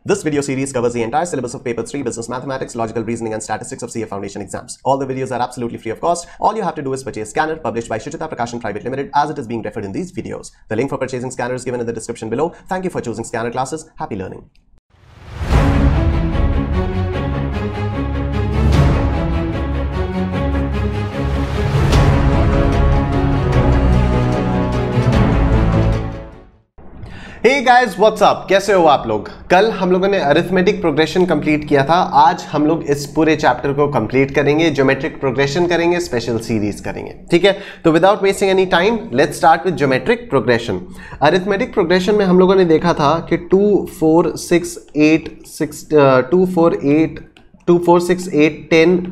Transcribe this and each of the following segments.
This video series covers the entire syllabus of Paper 3 Business Mathematics, Logical Reasoning and Statistics of CA Foundation exams. All the videos are absolutely free of cost. All you have to do is purchase Scanner, published by Shuchita Prakashan Private Limited, as it is being referred in these videos. The link for purchasing Scanner is given in the description below. Thank you for choosing Scanner classes. Happy learning. Hey guys what's up, कैसे हो आप लोग। कल हम लोगों ने arithmetic progression complete किया था। आज हम लोग इस पूरे चैप्टर को कंप्लीट करेंगे, ज्योमेट्रिक प्रोग्रेशन करेंगे, स्पेशल सीरीज करेंगे। ठीक है, तो without wasting any time let's start with geometric progression. Arithmetic progression में हम लोगों ने देखा था कि 2 4 6 8 10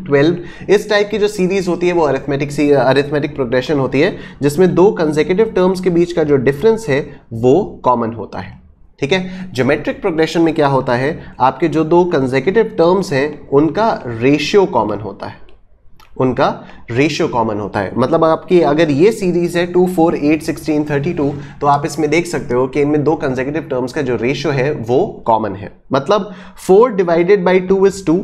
12 इस टाइप की जो सीरीज होती है वो अरिथमेटिक प्रोग्रेशन होती है, जिसमें दो कंसेक्यूटिव टर्म्स के बीच का जो डिफरेंस है वो कॉमन होता है। ठीक है, ज्योमेट्रिक प्रोग्रेशन में क्या होता है, आपके जो दो कंसेक्यूटिव टर्म्स हैं उनका रेशियो कॉमन होता है, मतलब आपकी अगर ये सीरीज है 2 4 8 16 32, तो आप इसमें देख सकते हो कि इनमें दो कंसेक्यूटिव टर्म्स का जो रेशियो है वो कॉमन है। मतलब 4 divided by 2 is 2,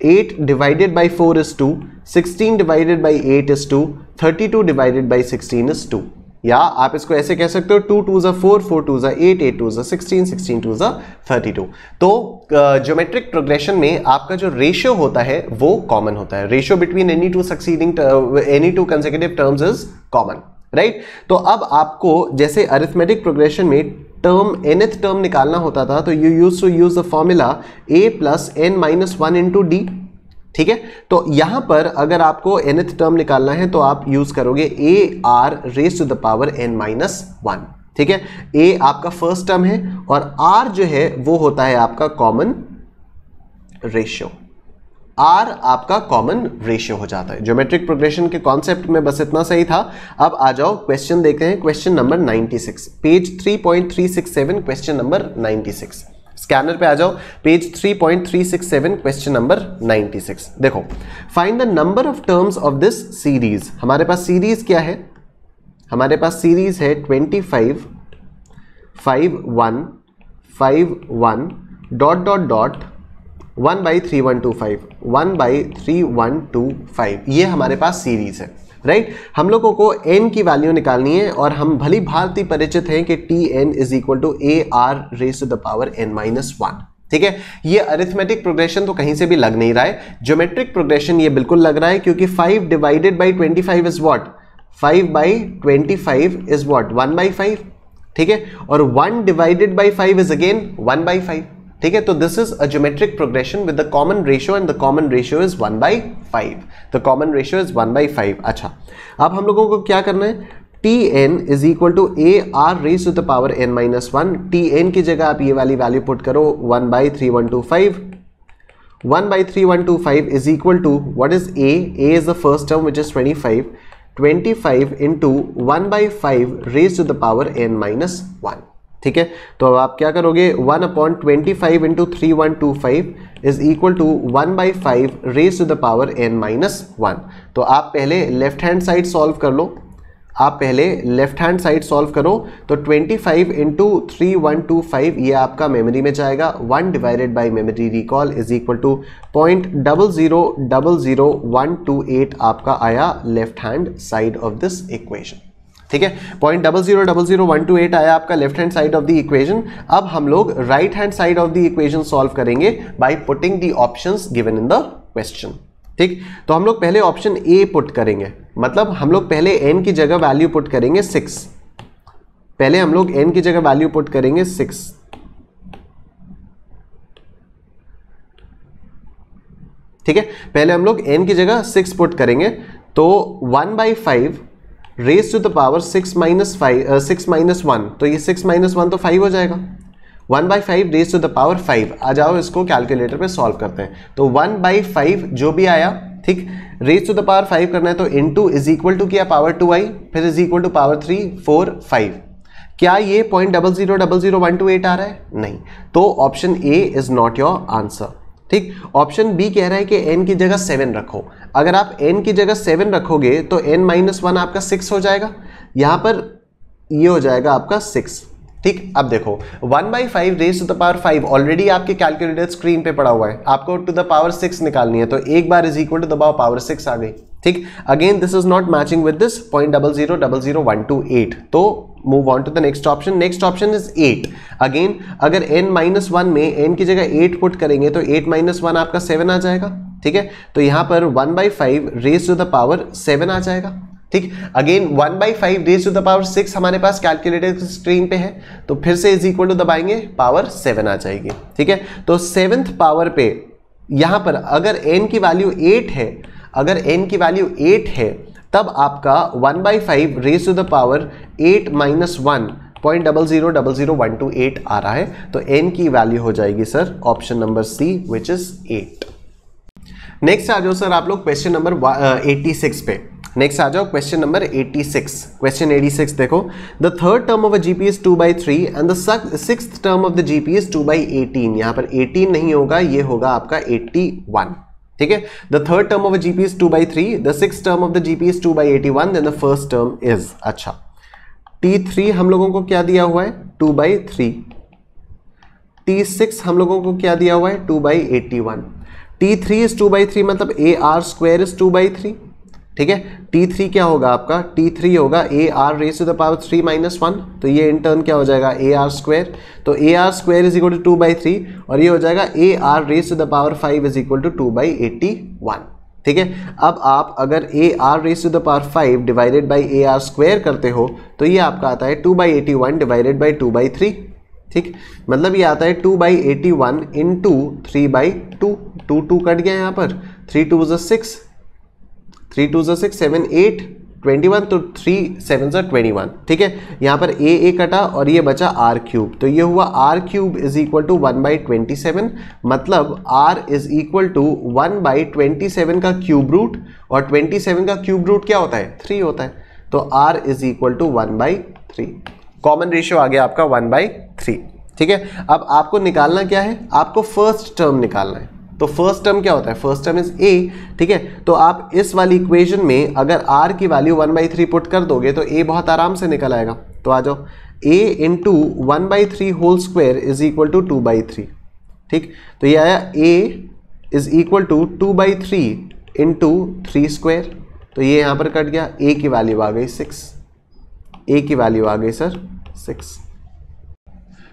8 divided by 4 is 2, 16 divided by 8 is 2, 32 divided by 16 is 2। या आप इसको ऐसे कह सकते हो 2 2s 4, 4 2s 8, 8 2s 16, 16 2s 32। तो ज्योमेट्रिक प्रोग्रेशन में आपका जो रेशियो होता है वो कॉमन होता है। Ratio between any two consecutive terms is common, right. तो अब आपको जैसे अरिथमेटिक प्रोग्रेशन में टर्म nth टर्म निकालना होता था, तो you use to use the formula a plus n minus 1 into D. ठीक है, तो यहां पर अगर आपको nth टर्म निकालना है तो आप यूज करोगे a r raise to the power n minus 1। ठीक है, a आपका फर्स्ट टर्म है और r जो है वो होता है आपका कॉमन रेशियो। R आपका कॉमन रेशियो हो जाता है। ज्योमेट्रिक प्रोग्रेशन के कॉन्सेप्ट में बस इतना सही था। अब आ जाओ क्वेश्चन देखते हैं, question number 96, page 3.367, question number 96। Scanner पे आ जाओ, पेज 3.367, क्वेश्चन नंबर 96। देखो, find the number of terms of this series. हमारे पास सीरीज क्या है, हमारे पास सीरीज है 25 5 1 5 1 डॉट डॉट डॉट 1/3125 1/3125, ये हमारे पास सीरीज है, राइट। हम लोगों को n की वैल्यू निकालनी है और हम भली भांति परिचित हैं कि Tn is equal to AR raise to the power n minus 1। ठीक है, ये अरिथमेटिक प्रोग्रेशन तो कहीं से भी लग नहीं रहा है। ज्योमेट्रिक प्रोग्रेशन ये बिल्कुल लग रहा है, क्योंकि 5 divided by 25 is what, 5/25 is what 1/5। ठीक है, और 1 डिवाइडेड बाई 5 इज अगेन 1/5। ठीक है, तो this is a geometric progression with the common ratio and the common ratio is 1/5। The common ratio is 1/5। अच्छा, अब हम लोगों को क्या करना है, Tn is equal to AR raise to the power n minus 1। Tn की जगह आप ये वाली वैल्यू पुट करो 1/3125। 1/3125 is equal to what is A is the first term which is 25 into 1/5 raise to the power n minus 1। ठीक है, तो अब आप क्या करोगे, 1/25 into 3125 is equal to 1/5 raise to the power n minus 1। तो आप पहले लेफ्ट हैंड साइड सॉल्व कर लो, तो 25 इंटू 3125 ये आपका मेमोरी में जाएगा। 1 divided by memory recall is equal to 0.0000128 आपका आया left hand side of this equation. ठीक है, 0.0000128 आया आपका left hand side of the equation. अब हम लोग right hand side of the equation solve करेंगे by putting the options given in the question. ठीक, तो हम लोग पहले ऑप्शन ए पुट करेंगे, मतलब हम लोग पहले n की जगह वैल्यू पुट करेंगे 6। पहले हम लोग n की जगह वैल्यू पुट करेंगे 6। ठीक है, पहले हम लोग n की जगह 6 पुट करेंगे, तो 1/5 raise to the power 6 minus 1, तो ये 6 माइनस 1 तो 5 हो जाएगा। 1/5 रेज टू द पावर 5। आ जाओ इसको कैलकुलेटर पे सॉल्व करते हैं। तो 1/5 जो भी आया, ठीक, रेज टू द पावर 5 करना है तो इनटू इज इक्वल टू किया पावर 2 आई, फिर इज इक्वल टू पावर 3 4 5। क्या ये 0.0000128 आ रहा है? नहीं, तो option A is not your answer. ठीक, ऑप्शन बी कह रहा है कि n की जगह 7 रखो। अगर आप n की जगह 7 रखोगे तो n माइनस 1 आपका 6 हो जाएगा, यहां पर ये हो जाएगा आपका 6। ठीक, अब देखो 1/5 raise to the power 5 already आपके कैलकुलेटर स्क्रीन पे पड़ा हुआ है, आपको टू द पावर 6 निकालनी है, तो एक बार is equal to the power 6 आ गई। ठीक, again this is not matching with this 0.0000128, तो move on to the next option. Next option is 8। Again अगर n-1 में n की जगह 8 पुट करेंगे तो 8-1 आपका 7 आ जाएगा। ठीक है, तो यहां पर 1/5 रेज टू द पावर 7 आ जाएगा। ठीक, again 1/5 raise to the power 6 हमारे पास कैलकुलेटर स्क्रीन पे है, तो फिर से इज इक्वल टू दबाएंगे, पावर 7 आ जाएगी। ठीक है, तो 7th पावर पे यहां पर अगर n की वैल्यू 8 है, अगर n की वैल्यू 8 है, तब आपका 1/5 रेज टू द पावर 8-1 0.0000128 आ रहा है, तो n की वैल्यू हो जाएगी sir option number C which is 8। Next आ जाओ सर आप लोग क्वेश्चन नंबर 86 पे। नेक्स्ट आ जाओ क्वेश्चन नंबर 86। क्वेश्चन 86 देखो, the third term of a GP is 2/3 and the sixth term of the GP is 2/18। यहां पर 18 नहीं होगा, ये होगा आपका 81। ठीक है, the third term of a GP is 2/3, the sixth term of the GP is 2/81, then the first term is, अच्छा T3 हम लोगों को क्या दिया हुआ है 2/3, T6 हम लोगों को क्या दिया हुआ है 2/81, T3 इज 2/3 मतलब AR² इज 2/3। ठीक है, T3 क्या होगा आपका, T3 होगा AR raise to the power 3-1, तो ये इन टर्न क्या हो जाएगा AR², तो AR² इज इक्वल टू 2/3 और ये हो जाएगा AR raise to the power 5 is equal to 2/81। ठीक है, अब आप अगर AR raise to the power 5 divided by AR² करते हो तो ये आपका आता है 2/81 डिवाइडेड बाई 2/3। ठीक, मतलब ये आता है 2/81 इंटू 3/2, 2 कट गया यहाँ पर, 3 2 is 6, 3 2 is 6, 7 8 21, तो 3 7 is 21। ठीक है, यहाँ पर a कटा और ये बचा r³, तो ये हुआ r³ इज इक्वल टू 1/27, मतलब r इज इक्वल टू 1/27 का क्यूब रूट, और 27 का क्यूब रूट क्या होता है 3 होता है, तो r is equal to 1/3। Common ratio आ गया आपका 1/3। ठीक है, अब आपको निकालना क्या है, आपको फर्स्ट टर्म निकालना है, तो फर्स्ट टर्म क्या होता है, फर्स्ट टर्म इज a। ठीक है, तो आप इस वाली इक्वेशन में अगर r की वैल्यू 1/3 पुट कर दोगे तो a बहुत आराम से निकल आएगा, तो आ जाओ a into 1/3 whole square is equal to 2/3। ठीक, तो ये आया a is equal to 2/3 into 3 square, तो ये यहाँ पर कट गया, a की वैल्यू आ गई 6, a की वैल्यू आ गई सर 6।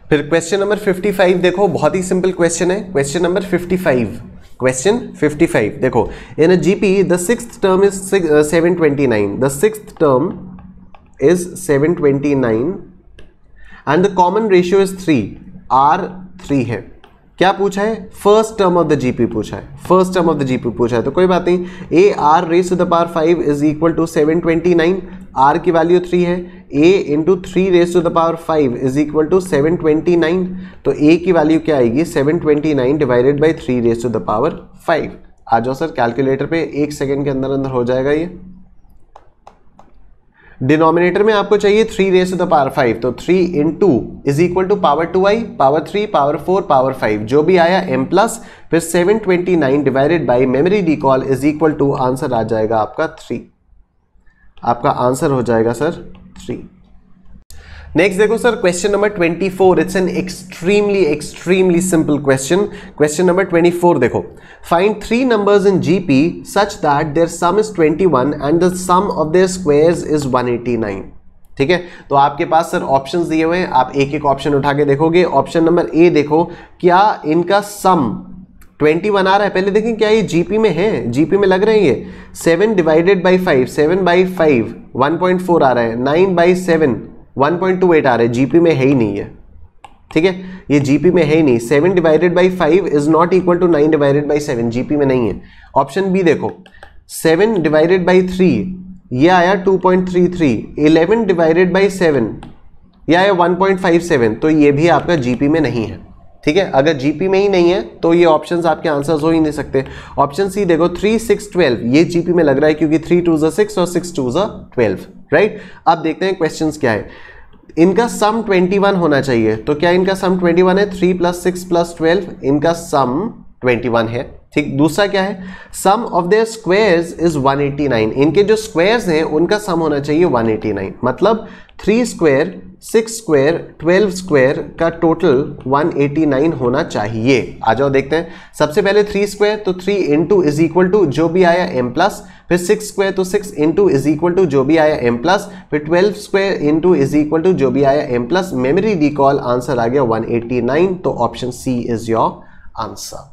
फिर क्वेश्चन नंबर 55 देखो, बहुत ही सिंपल क्वेश्चन है। क्वेश्चन नंबर 55, क्वेश्चन 55 देखो, in a GP the sixth term is 729, the sixth term is 729 and the common ratio is 3, R3 है। क्या पूछा है, first term of the GP पूछा है, first term of the GP पूछा है, तो कोई बात नहीं, AR raise to the power 5 is equal to 729, R की वैल्यू 3 है, a into 3 raise to the power 5 is equal to 729, तो a की वैल्यू क्या आएगी 729 divided by 3 raise to the power 5। आ जाओ सर कैलकुलेटर पे, 1 सेकेंड के अंदर अंदर हो जाएगा ये। डिनोमिनेटर में आपको चाहिए 3 रेज टू द पावर 5, तो 3 into is equal to power 2i, power 3, power 4, power 5, जो भी आया m प्लस, फिर 729 divided by memory recall is equal to, answer आ जाएगा आपका 3। आपका आंसर हो जाएगा सर 3। नेक्स्ट देखो sir question number 24, it's an extremely simple question. Question number 24 देखो, find 3 numbers in GP such that their sum is 21 and the sum of their squares is 189। ठीक है, तो आपके पास सर ऑप्शंस दिए हुए हैं, आप एक एक ऑप्शन उठा के देखोगे। ऑप्शन नंबर ए देखो, क्या इनका सम 21 आ रहा है, पहले देखें क्या ये जीपी में है, जीपी में लग रहे हैं ये। 7 डिवाइडेड बाई 5, 7/5 1.4 आ रहा है, 9/7 1.28 आ रहा है, जीपी में है ही नहीं है। ठीक है, ये जीपी में है ही नहीं, 7 divided by 5 is not equal to 9 divided by 7, GP में नहीं है। ऑप्शन बी देखो, 7 डिवाइडेड बाई 3 ये आया 2.33, 11 डिवाइडेड बाई 7 ये आया 1.57, तो ये भी आपका जीपी में नहीं है। ठीक है, अगर जीपी में ही नहीं है तो ये ऑप्शंस आपके आंसर्स हो ही नहीं सकते। ऑप्शन सी देखो, 3 6 12 ये जीपी में लग रहा है क्योंकि 3 2 is 6 और 6 2 is 12, राइट। अब देखते हैं क्वेश्चंस क्या है। इनका सम 21 होना चाहिए, तो क्या इनका सम 21 है? 3 + 6 + 12 इनका सम 21 है। ठीक, दूसरा क्या है, sum of their squares is 189, इनके जो स्क्वायर्स हैं उनका सम होना चाहिए 189, मतलब 3 स्क्वायर 6 स्क्वायर 12 स्क्वायर का टोटल 189 होना चाहिए। आ जाओ देखते हैं। सबसे पहले 3 स्क्वायर तो 3 इंटू इज इक्वल टू जो भी आया m प्लस, फिर 6 स्क्वायर तो 6 इंटू इज इक्वल टू जो भी आया m प्लस, फिर 12 square into is equal to जो भी आया m plus. Memory recall answer आ गया 189, तो option C is your answer.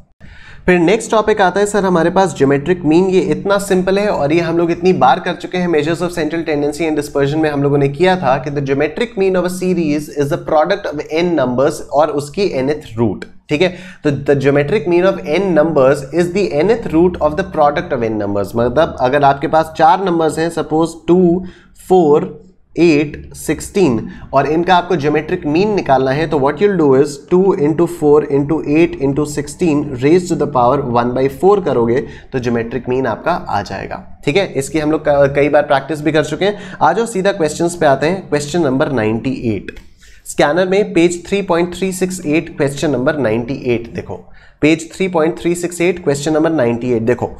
फिर नेक्स्ट टॉपिक आता है सर हमारे पास ज्योमेट्रिक मीन। ये इतना सिंपल है और ये हम लोग इतनी बार कर चुके हैं, measures of central tendency and dispersion में हम लोगों ने किया था कि the geometric mean of a series is the product of n numbers और उसकी nth रूट। ठीक है, तो the geometric mean of n numbers is the nth root of the product of n numbers. मतलब अगर आपके पास 4 नंबर्स हैं, suppose 2 4 8 16, और इनका आपको ज्योमेट्रिक मीन निकालना है, तो what you'll do is 2 into 4 into 8 into 16 raise to the power 1/4 करोगे तो ज्योमेट्रिक मीन आपका आ जाएगा। ठीक है, इसकी हम लोग कई बार प्रैक्टिस भी कर चुके हैं। आ जाओ सीधा क्वेश्चंस पे आते हैं। क्वेश्चन नंबर 98 स्कैनर में पेज 3.368 क्वेश्चन नंबर 98 देखो, पेज 3.368 क्वेश्चन नंबर 98 देखो,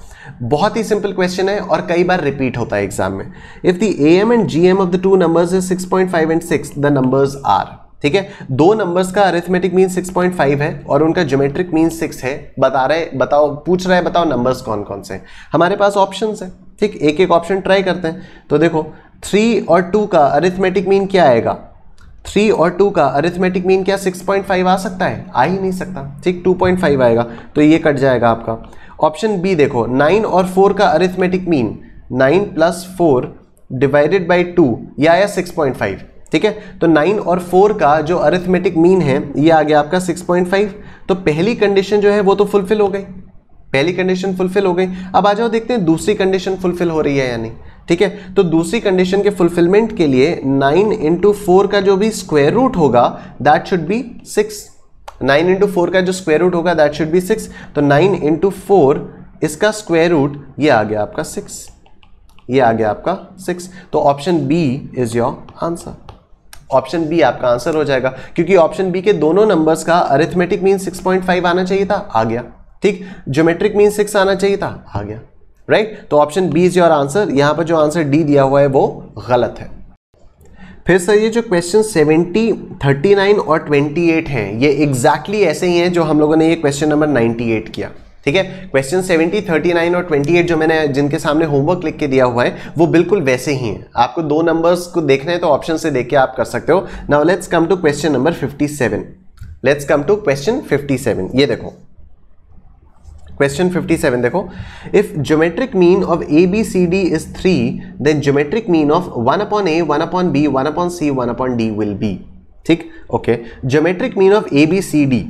बहुत ही सिंपल क्वेश्चन है और कई बार रिपीट होता है एग्जाम में। If the M and GM of the two numbers is 6.5 and 6, the numbers are. ठीक है, दो नंबर्स का अरिथमेटिक मीन 6.5 है और उनका ज्योमेट्रिक मीन 6 है। पूछ रहा है बताओ नंबर्स कौन कौन से हैं। हमारे पास ऑप्शंस है, ठीक, एक एक ऑप्शन ट्राई करते हैं। तो देखो 3 और 2 का अरिथमेटिक मीन क्या आएगा, 3 और 2 का अरिथमेटिक मीन क्या 6.5 आ सकता है? आ ही नहीं सकता। ठीक, 2.5 आएगा तो ये कट जाएगा आपका। ऑप्शन बी देखो 9 और 4 का अरिथमेटिक मीन 9 + 4 डिवाइडेड बाई 2, यह आया 6.5। ठीक है, तो 9 और 4 का जो अरिथमेटिक मीन है ये आ गया आपका 6.5। तो पहली कंडीशन जो है वो तो फुलफिल हो गई, पहली कंडीशन फुलफिल हो गई। अब आ जाओ देखते हैं दूसरी कंडीशन फुलफिल हो रही है या नहीं। ठीक है, तो दूसरी कंडीशन के फुलफिलमेंट के लिए 9 इंटू 4 का जो भी स्क्वायर रूट होगा दैट शुड बी 6। 9 इंटू 4 का जो स्क्वायर रूट होगा दैट शुड बी 6। तो 9 इंटू 4 इसका स्क्वायर रूट ये आ गया आपका 6, ये आ गया आपका 6। तो option B is your answer. Option B आपका आंसर हो जाएगा क्योंकि ऑप्शन बी के दोनों नंबर्स का अरिथमेटिक मीन 6.5 आना चाहिए था, आ गया। ठीक, ज्योमेट्रिक मीन 6 आना चाहिए था, आ गया। राइट, तो option B is your answer. यहां पर जो आंसर डी दिया हुआ है वो गलत है। फिर सर ये जो क्वेश्चन 70, 39 और 28 हैं ये एग्जैक्टली ऐसे ही हैं जो हम लोगों ने ये क्वेश्चन नंबर 98 किया। ठीक है, क्वेश्चन 70, 39 और 28 जो मैंने जिनके सामने होमवर्क लिख के दिया हुआ है वो बिल्कुल वैसे ही हैं। आपको दो नंबर्स को देखना है तो ऑप्शन से देख के आप कर सकते हो। Now let's come to question number 57। Let's come to question 57। ये देखो क्वेश्चन 57 देखो, if geometric mean of ABCD is 3 then geometric mean of 1/A 1/B 1/C 1/D will be. ठीक, okay, geometric mean of ABCD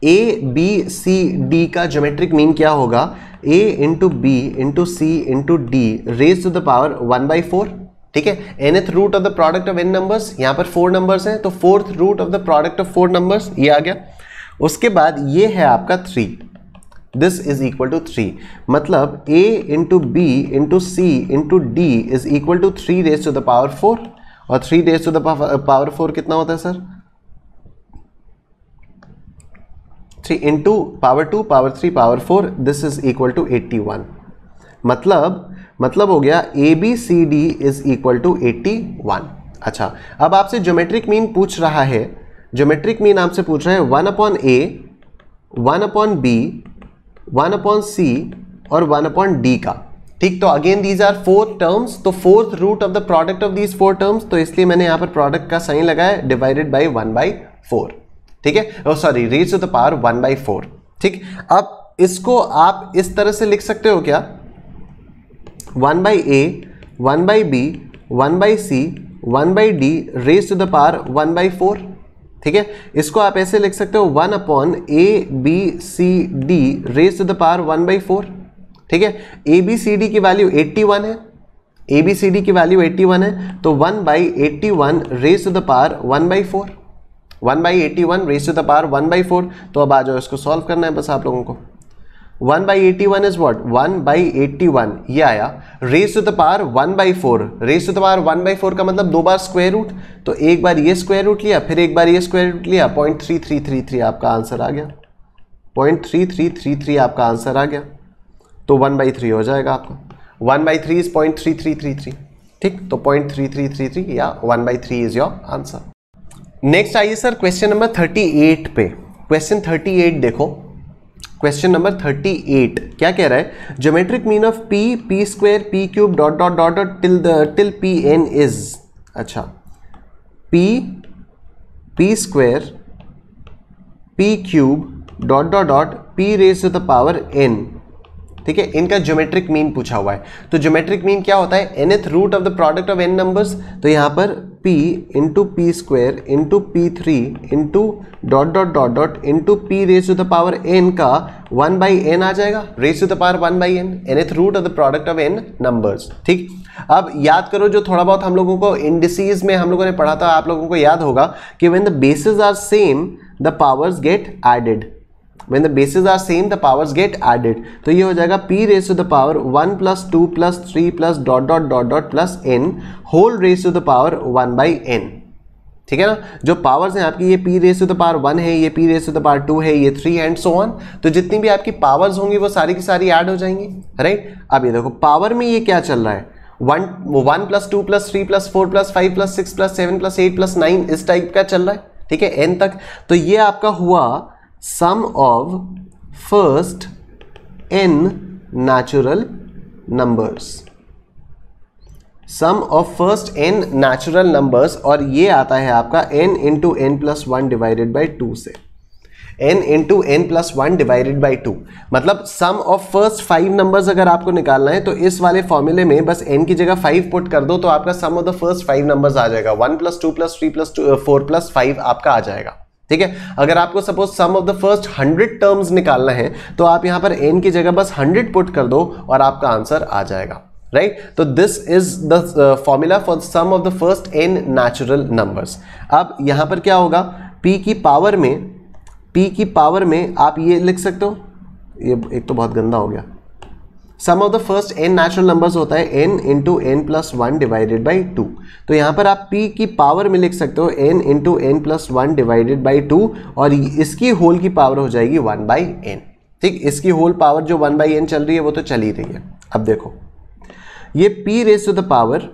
ABCD का geometric mean क्या होगा? A into B into C into D raise to the power 1/4। ठीक है, nth root of the product of n numbers, यहां पर 4 numbers हैं तो 4th root of the product of 4 numbers, ये आ गया। उसके बाद ये है आपका 3, दिस इज इक्वल टू 3, मतलब A into B into C into D is equal to 3 raise to the power 4, और 3 रेज टू द पावर 4 कितना होता है sir? 3 into power 2 power 3 power 4, this is equal to 81। मतलब हो गया ABCD is equal to 81। अच्छा, अब आपसे ज्योमेट्रिक मीन पूछ रहा है, ज्योमेट्रिक मीन आपसे पूछ रहा है 1/A 1/B 1/C और 1/D का। ठीक, तो अगेन दीज आर 4 टर्म्स, तो 4th root of the product of these 4 terms, तो इसलिए मैंने यहां पर प्रोडक्ट का साइन लगाया डिवाइडेड बाई 1/4। ठीक है, sorry raise to the power 1/4। ठीक, अब इसको आप इस तरह से लिख सकते हो क्या? 1/A 1/B 1/C 1/D raise to the power 1/4। ठीक है, इसको आप ऐसे लिख सकते हो 1/ABCD raise to the power 1/4। ठीक है, ABCD की वैल्यू 81 है, ABCD की वैल्यू 81 है, तो 1/81 raise to the power 1/4, 1/81 raise to the power 1/4। तो अब आ जाओ, इसको सॉल्व करना है बस आप लोगों को। 1/81 इज व्हाट? 1/81 ये आया raise to the power 1/4। Raise to the power 1/4 का मतलब 2 बार स्क्वायर रूट, तो एक बार ये स्क्वायर रूट लिया फिर एक बार ये स्क्वायर रूट लिया, 0.3333 आपका आंसर आ गया, 0.3333 आपका आंसर आ गया, तो 1/3 हो जाएगा आपका। 1/3 इज 0.3333, ठीक, तो 0.3333 या 1/3 इज योर आंसर। नेक्स्ट आइए सर क्वेश्चन नंबर 38 पे। क्वेश्चन 38 देखो, क्वेश्चन नंबर 38 क्या कह रहा है, geometric mean of p square p cube dot dot dot dot till pn is, अच्छा p square p cube dot dot dot p raise to the power n, ठीक है, इनका ज्योमेट्रिक मीन पूछा हुआ है। तो ज्योमेट्रिक मीन क्या होता है, nth root of the product of n numbers, तो यहां पर p into p square into p3 into dot dot dot dot into p raise to the power n का 1/n आ जाएगा, raise to the power 1/n, nth root of the product of n numbers, ठीक। अब याद करो जो थोड़ा बहुत हम लोगों को इंडिसेस में हम लोगों ने पढ़ा था, आप लोगों को याद होगा कि when the basis are same the powers get added, when the bases are same the powers get added, तो ये हो जाएगा p raised to the power 1 plus 2 plus 3 plus dot dot dot dot plus n whole raised to the power 1/n, ठीक है ना। जो powers हैं आपकी, ये p raised to the power 1 है, ये p raised to the power 2 है, ये 3 and so on, तो जितनी भी आपकी पावर्स होंगी वो सारी की सारी ऐड हो जाएंगी, राइट। अब ये देखो पावर में ये क्या चल रहा है, 1 plus 2 plus 3 plus 4 plus 5 plus 6 plus 7 plus 8 plus 9 इस टाइप का चल रहा है, ठीक है, n तक। तो ये आपका हुआ sum of first n natural numbers, sum of first n natural numbers, और ये आता है आपका n into n plus 1 divided by 2 से, n into n plus 1 divided by 2, मतलब सम ऑफ फर्स्ट 5 नंबर्स अगर आपको निकालना है तो इस वाले फॉर्मूले में बस n की जगह 5 पुट कर दो, तो आपका sum of the first 5 numbers आ जाएगा, 1 प्लस 2 प्लस 3 प्लस 4 प्लस 5 आपका आ जाएगा, ठीक है। अगर आपको suppose sum of the first 100 terms निकालना है तो आप यहां पर n की जगह बस 100 पुट कर दो और आपका आंसर आ जाएगा, राइट। तो this is the formula for sum of the first n natural numbers. अब यहां पर क्या होगा, p की पावर में आप ये लिख सकते हो, ये एक तो बहुत गंदा हो गया, sum of the first n natural numbers होता है n into n plus 1 divided by 2, तो यहां पर आप p की पावर में लिख सकते हो n into n plus 1 divided by 2, और इसकी होल की पावर हो जाएगी 1/n, ठीक। इसकी होल पावर जो 1/n चल रही है वो तो चल ही रही है। अब देखो ये p raise to the power,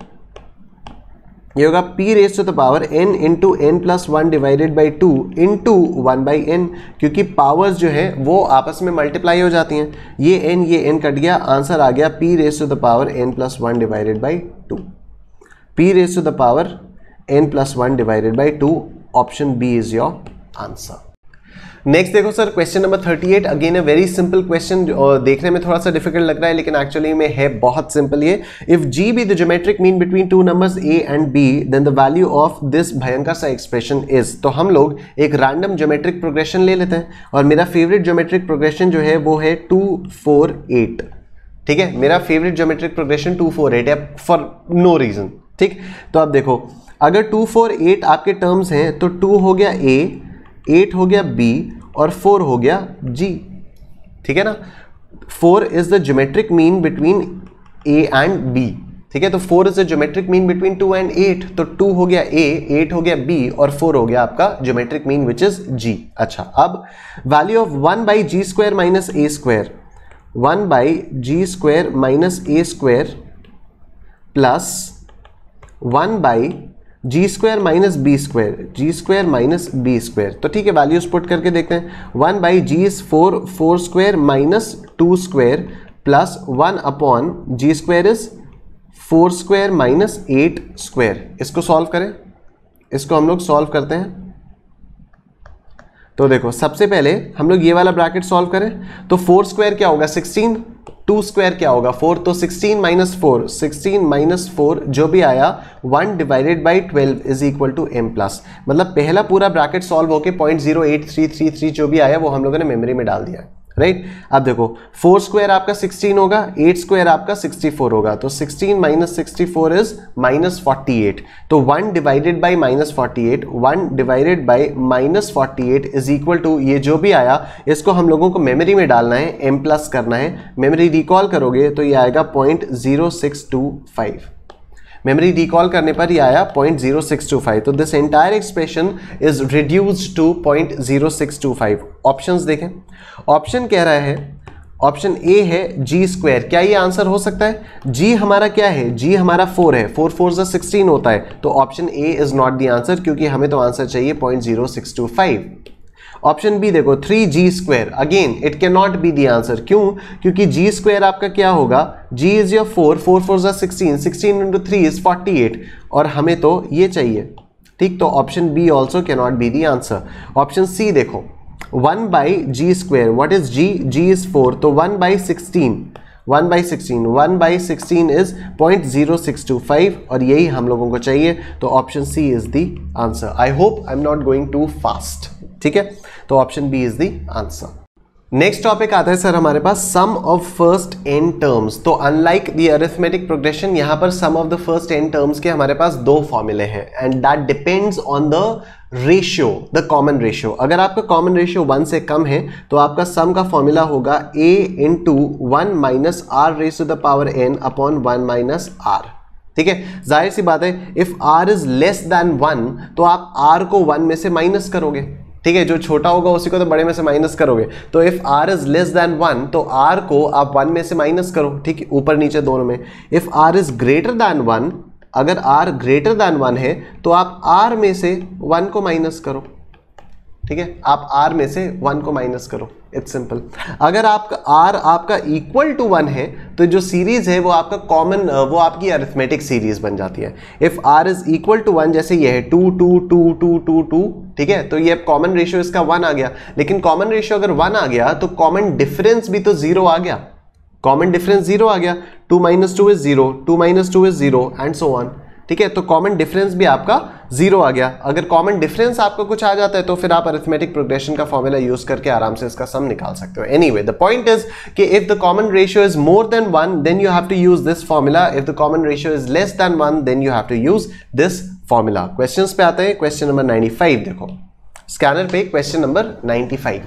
ये होगा p raise to the power n into n plus 1 divided by 2 into 1/n, क्योंकि पावर्स जो है वो आपस में मल्टीप्लाई हो जाती हैं, ये n कट गया, आंसर आ गया p raise to the power n plus 1 divided by 2, p raise to the power n plus 1 divided by 2, option B is your answer. Next देखो sir question number 38, again a very simple question, देखने में थोड़ा सा difficult लग रहा है लेकिन actually में है बहुत सिंपल ये। If g be the geometric mean between two numbers a and b then the value of this भयंकर सा एक्सप्रेशन इज, तो हम लोग एक रैंडम ज्योमेट्रिक प्रोग्रेशन ले लेते हैं, और मेरा फेवरेट ज्योमेट्रिक प्रोग्रेशन जो है वो है 2 4 8, ठीक है, मेरा फेवरेट ज्योमेट्रिक प्रोग्रेशन 2 4 8 है फॉर नो रीजन, ठीक। तो अब देखो अगर 2 4 8 आपके टर्म्स हैं तो 2 हो गया a, 8 हो गया b और 4 हो गया g, ठीक है ना। 4 is the geometric mean between a and b, ठीक है, तो 4 is the geometric mean between 2 and 8, तो 2 हो गया a, 8 हो गया b और 4 हो गया आपका geometric mean which is g। अच्छा, अब value of 1/g square minus a square, 1/g square minus a square plus 1/g square minus b square, g square minus b square, तो ठीक है वैल्यूज पुट करके देखते हैं। 1/g is 4 square minus 2 square plus 1 upon g square is 4 square minus 8 square. इसको solve करें, इसको हम लोग सॉल्व करते हैं। तो देखो सबसे पहले हम लोग ये वाला ब्रैकेट सॉल्व करें, तो 4 स्क्वायर क्या होगा 16, 2 स्क्वायर क्या होगा 4, तो 16 माइनस 4, 16 माइनस 4 जो भी आया 1 divided by 12 is equal to m plus, मतलब पहला पूरा ब्रैकेट सॉल्व होके 0.08333 जो भी आया वो हम लोगों ने मेमोरी में डाल दिया है, राइट। अब देखो 4 स्क्वायर आपका 16 होगा, 8 स्क्वायर आपका 64 होगा, तो 16 माइनस 64 इज माइनस 48, तो 1 divided by minus 48, 1 divided by minus 48 is equal to ये जो भी आया इसको हम लोगों को मेमोरी में डालना है, m प्लस करना है, मेमोरी रिकॉल करोगे तो ये आएगा 0.0625। मेमोरी रिकॉल करने पर ये आया 0.0625, तो this entire expression is reduced to 0.0625। Options देखें, ऑप्शन कह रहा है, ऑप्शन ए है जी स्क्वायर, क्या ये आंसर हो सकता है? जी हमारा क्या है? जी हमारा 4 है, 4 4 जा 16 होता है, तो option A is not the answer, क्योंकि हमें तो आंसर चाहिए 0.0625। ऑप्शन बी देखो 3g square, again it can not be the answer, क्यों? क्योंकि g स्क्वायर आपका क्या होगा? g इज योर 4 4 4 जा 16, 16 इंटू 3 इज 48, और हमें तो ये चाहिए, ठीक? तो option b also can not be the answer. Option c देखो 1 by g square, what is g? g is 4, तो 1 बाई 16, 1 बाई 16, 1 बाई 16 इज 0.0625, और यही हम लोगों को चाहिए, तो option C is the answer. I hope I am not going too fast, ठीक है? तो option B is the answer. Next topic आता है सर हमारे पास sum of first n terms. तो अनलाइक द अरिथमेटिक प्रोग्रेशन, यहां पर sum of the first n terms के हमारे पास दो फॉर्मूले हैं, and that depends on the ratio, the common ratio. अगर आपका कॉमन रेशियो 1 से कम है तो आपका सम का फॉर्मूला होगा a into 1 minus r raise to the power n upon 1 minus r, ठीक है? जाहिर सी बात है, if r is less than 1 तो आप r को 1 में से माइनस करोगे, ठीक है? जो छोटा होगा उसी को तो बड़े में से माइनस करोगे, तो if r is less than 1 तो r को आप 1 में से माइनस करो, ठीक है? ऊपर नीचे दोनों में। If r is greater than 1, अगर r ग्रेटर देन 1 है तो आप r में से 1 को माइनस करो, ठीक है? आप r में से 1 को माइनस करो, इट्स सिंपल। अगर आपका r आपका इक्वल टू 1 है तो जो सीरीज है वो आपका कॉमन, वो आपकी अरिथमेटिक सीरीज बन जाती है। If r is equal to 1, जैसे ये है 2 2 2 2 2 2, ठीक है? तो ये कॉमन रेशियो इसका 1 आ गया, लेकिन कॉमन रेशियो अगर 1 आ गया तो कॉमन डिफरेंस भी तो 0 आ गया, कॉमन डिफरेंस 0 आ गया। 2 minus 2 is 0, 2 minus 2 is 0 and so on, ठीक है? तो कॉमन डिफरेंस भी आपका 0 आ गया। अगर कॉमन डिफरेंस आपका कुछ आ जाता है तो फिर आप अरिथमेटिक प्रोग्रेशन का फॉर्मूला यूज करके आराम से इसका सम निकाल सकते हो। एनीवे, द पॉइंट इज कि if the common ratio is more than 1 then you have to use this formula, if the common ratio is less than 1 then you have to use this formula. Questions पे आते हैं। Question number 95 देखो scanner पे, question number 95।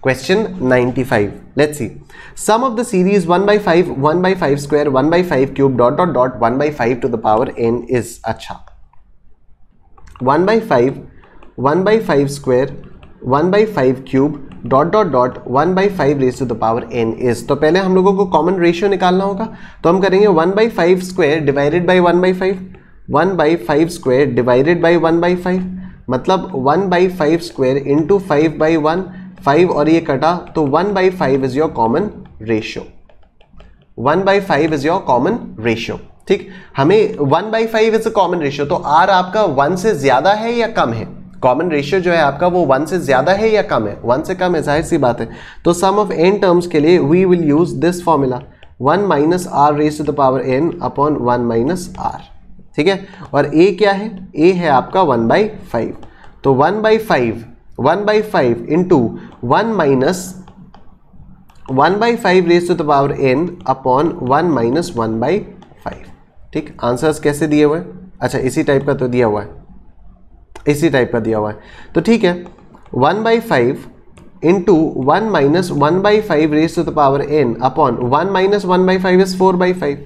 Question 95. Let's see. Sum of the series 1 by 5, 1 by 5 square, 1 by 5 cube, dot dot dot 1 by 5 to the power n is, अच्छा 1 by 5, 1 by 5 square, 1 by 5 cube, dot dot dot 1 by 5 raised to the power n is। तो पहले हम लोगों को common ratio निकालना होगा, तो हम करेंगे 1 by 5 square divided by 1 by 5, 1 by 5 square divided by 1 by 5, मतलब 1 by 5 square इंटू 5 by 1, 5 और ये कटा तो 1 by 5 is your common ratio, 1 by 5 is your common ratio, ठीक? हमें 1 by 5 is a common ratio, तो r आपका 1 से ज्यादा है या कम है? कॉमन रेशियो जो है आपका वो 1 से ज्यादा है या कम है? 1 से कम है, जाहिर सी बात है। तो सम ऑफ n टर्म्स के लिए we will use this formula 1 minus r raise to the power n upon 1 minus r, ठीक है? और a क्या है? a है आपका 1 by 5, तो 1 by 5 into 1 minus 1 by 5 raise to the power n upon 1 minus 1 by 5, ठीक? आंसर्स कैसे दिए हुए हैं? अच्छा इसी टाइप का तो दिया हुआ है, इसी टाइप का दिया हुआ है, तो ठीक है। 1 by 5 into 1 minus 1 by 5 raise to the power n upon 1 minus 1 by 5 is 4 by 5,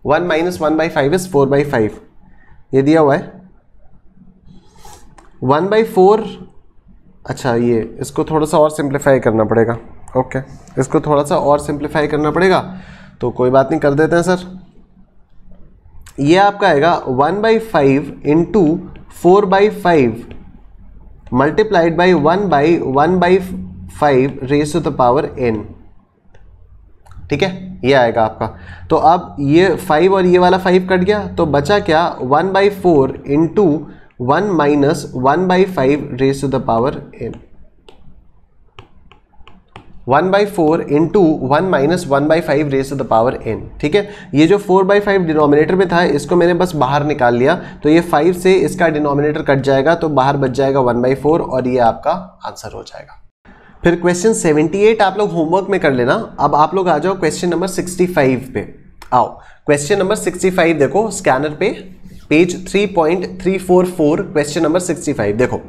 1 minus 1 by 5 is 4 by 5, ये दिया हुआ है। 1 by 4, अच्छा ये इसको थोड़ा सा और सिंप्लीफाई करना पड़ेगा, ओके इसको थोड़ा सा और सिंप्लीफाई करना पड़ेगा, तो कोई बात नहीं कर देते हैं सर। ये आपका आएगा 1 by 5 into 4 by 5 multiplied by 1 by 5 raise to the power n, ठीक है? ये आएगा आपका। तो अब ये 5 और ये वाला 5 कट गया, तो बचा क्या? 1 by 4 into 1 minus 1 by 5 raise to the power n, 1 by 4 into 1 minus 1 by 5 raise to the power n, ठीक है? ये जो 4 by 5 डिनोमिनेटर में था इसको मैंने बस बाहर निकाल लिया, तो ये 5 से इसका डिनोमिनेटर कट जाएगा, तो बाहर बच जाएगा 1 by 4 और ये आपका आंसर हो जाएगा। फिर क्वेश्चन 78 आप लोग होमवर्क में कर लेना। अब आप लोग आ जाओ क्वेश्चन नंबर 65 पे। आओ क्वेश्चन नंबर 65 देखो स्कैनर पे, पेज 3.344 क्वेश्चन नंबर 65। देखो,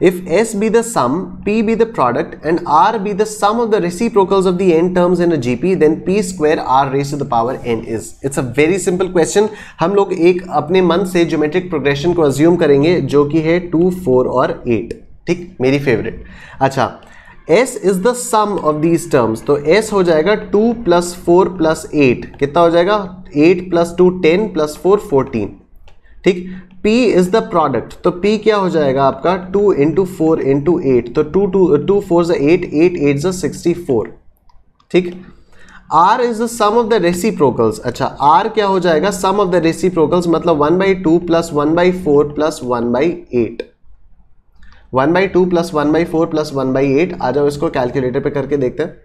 if S be the sum, P be the product and R be the sum of the reciprocals of the n terms in a GP, then P square R raised to the power n is। It's a very simple question। हम लोग एक अपने मन से geometric progression को assume करेंगे जो कि है 2, 4 और 8। ठीक, मेरी फेवरेट। अच्छा, S is the sum of these terms, तो S हो जाएगा 2 + 4 + 8, कितना हो जाएगा 8 + 2 10 + 4 14। ठीक, P इज द प्रोडक्ट, तो P क्या हो जाएगा आपका 2 × 4 × 8, तो 2 4 = 8, 8 8 = 64। ठीक, R is the sum of the reciprocals. अच्छा, R क्या हो जाएगा सम ऑफ द रेसिप्रोकल्स, मतलब 1/2 + 1/4 + 1/8, 1/2 + 1/4 + 1/8। आ जाओ इसको कैलकुलेटर पे करके देखते हैं।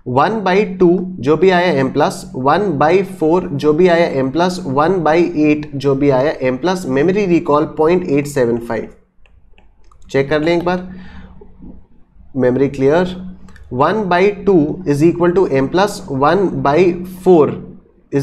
1/2 जो भी आया m+, 1/4 जो भी आया m+, 1/8 जो भी आया m+, मेमोरी रिकॉल 0.875। चेक कर लें एक बार, memory clear. 1/2 = m+, 1/4 = m+,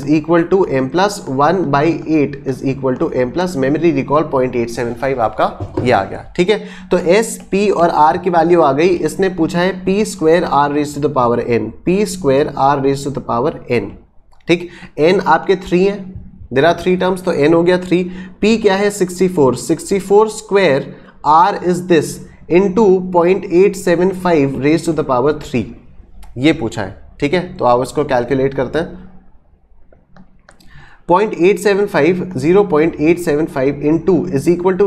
1/8 = m+, memory recall 0.875 आपका ये आ गया। ठीक है, तो S, P और R की वैल्यू आ गई। इसने पूछा है P square R raise to the power n, P square R raise to the power n। ठीक, n आपके 3 है, देयर आर 3 टर्म्स, तो n हो गया 3। P क्या है 64, 64 square R is this into 0.875 raise to the power 3, ये पूछा है। ठीक है, तो आप इसको कैलकुलेट करते हैं। 0.875 0.875 इंटू इज इक्वल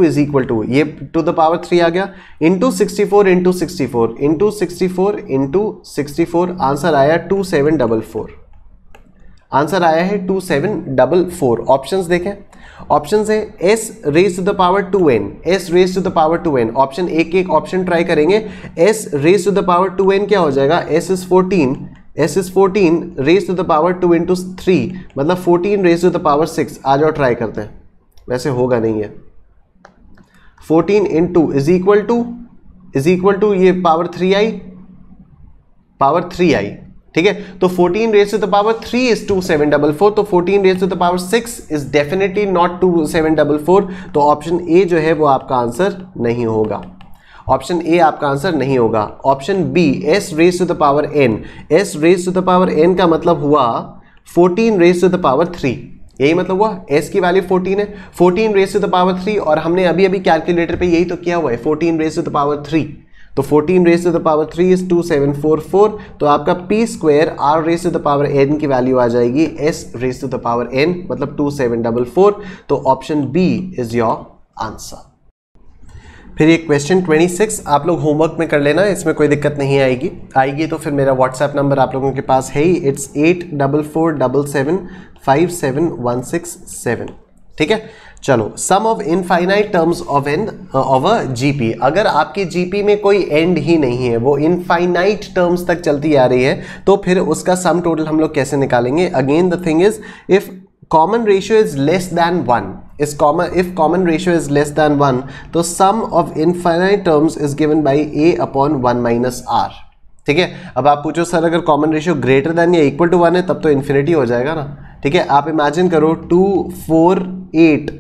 टू ये टू द पावर 3 आ गया, into 64 into 64 into 64 into 64, answer आया 2744। आंसर आया है 2744। ऑप्शंस देखें, ऑप्शंस है S raise to the power 2n, S raise to the power 2n। Option एक ऑप्शन ट्राई करेंगे। S raise to the power 2n क्या हो जाएगा, S is 14, S is 14 raise to the power 2 × 3, मतलब 14 raise to the power 6। आ जाओ try करते हैं, वैसे होगा नहीं है। 14 इंटू इज इक्वल टू ये पावर 3 आई, पावर 3 आई। ठीक है, तो 14 raise to the power 3 is 2744, तो 14 raise to the power 6 is definitely not 2744, तो ऑप्शन ए जो है वो आपका आंसर नहीं होगा। ऑप्शन ए आपका आंसर नहीं होगा। Option b S raise to the power n, S raise to the power n का मतलब हुआ 14 रेज़ टू द पावर 3, यही मतलब हुआ। S की वैल्यू 14 है, 14 रेज़ टू द पावर 3, और हमने अभी कैलकुलेटर पे यही तो किया हुआ है 14 रेज़ टू द पावर 3, तो 14 raise to the power 3 is 2744, तो आपका P square R raise to the power n की वैल्यू आ जाएगी S raise to the power n, मतलब 2744, तो option B is your answer. फिर ये क्वेश्चन 26 आप लोग होमवर्क में कर लेना, इसमें कोई दिक्कत नहीं आएगी तो फिर मेरा व्हाट्सएप नंबर आप लोगों के पास है ही, इट्स 84477757 ठीक है। चलो, sum of infinite terms of a GP. अगर आपकी जीपी में कोई एंड ही नहीं है, वो इनफाइनाइट टर्म्स तक चलती आ रही है, तो फिर उसका सम टोटल हम लोग कैसे निकालेंगे। Again the thing is, if common ratio is less than 1, if common ratio is less than 1, तो sum of infinite terms is given by a/1 - r। ठीक है, अब आप पूछो सर अगर कॉमन रेशियो ग्रेटर देन या इक्वल टू 1 है तब तो इन्फिनिटी हो जाएगा ना। ठीक है, आप इमेजिन करो 2 4 8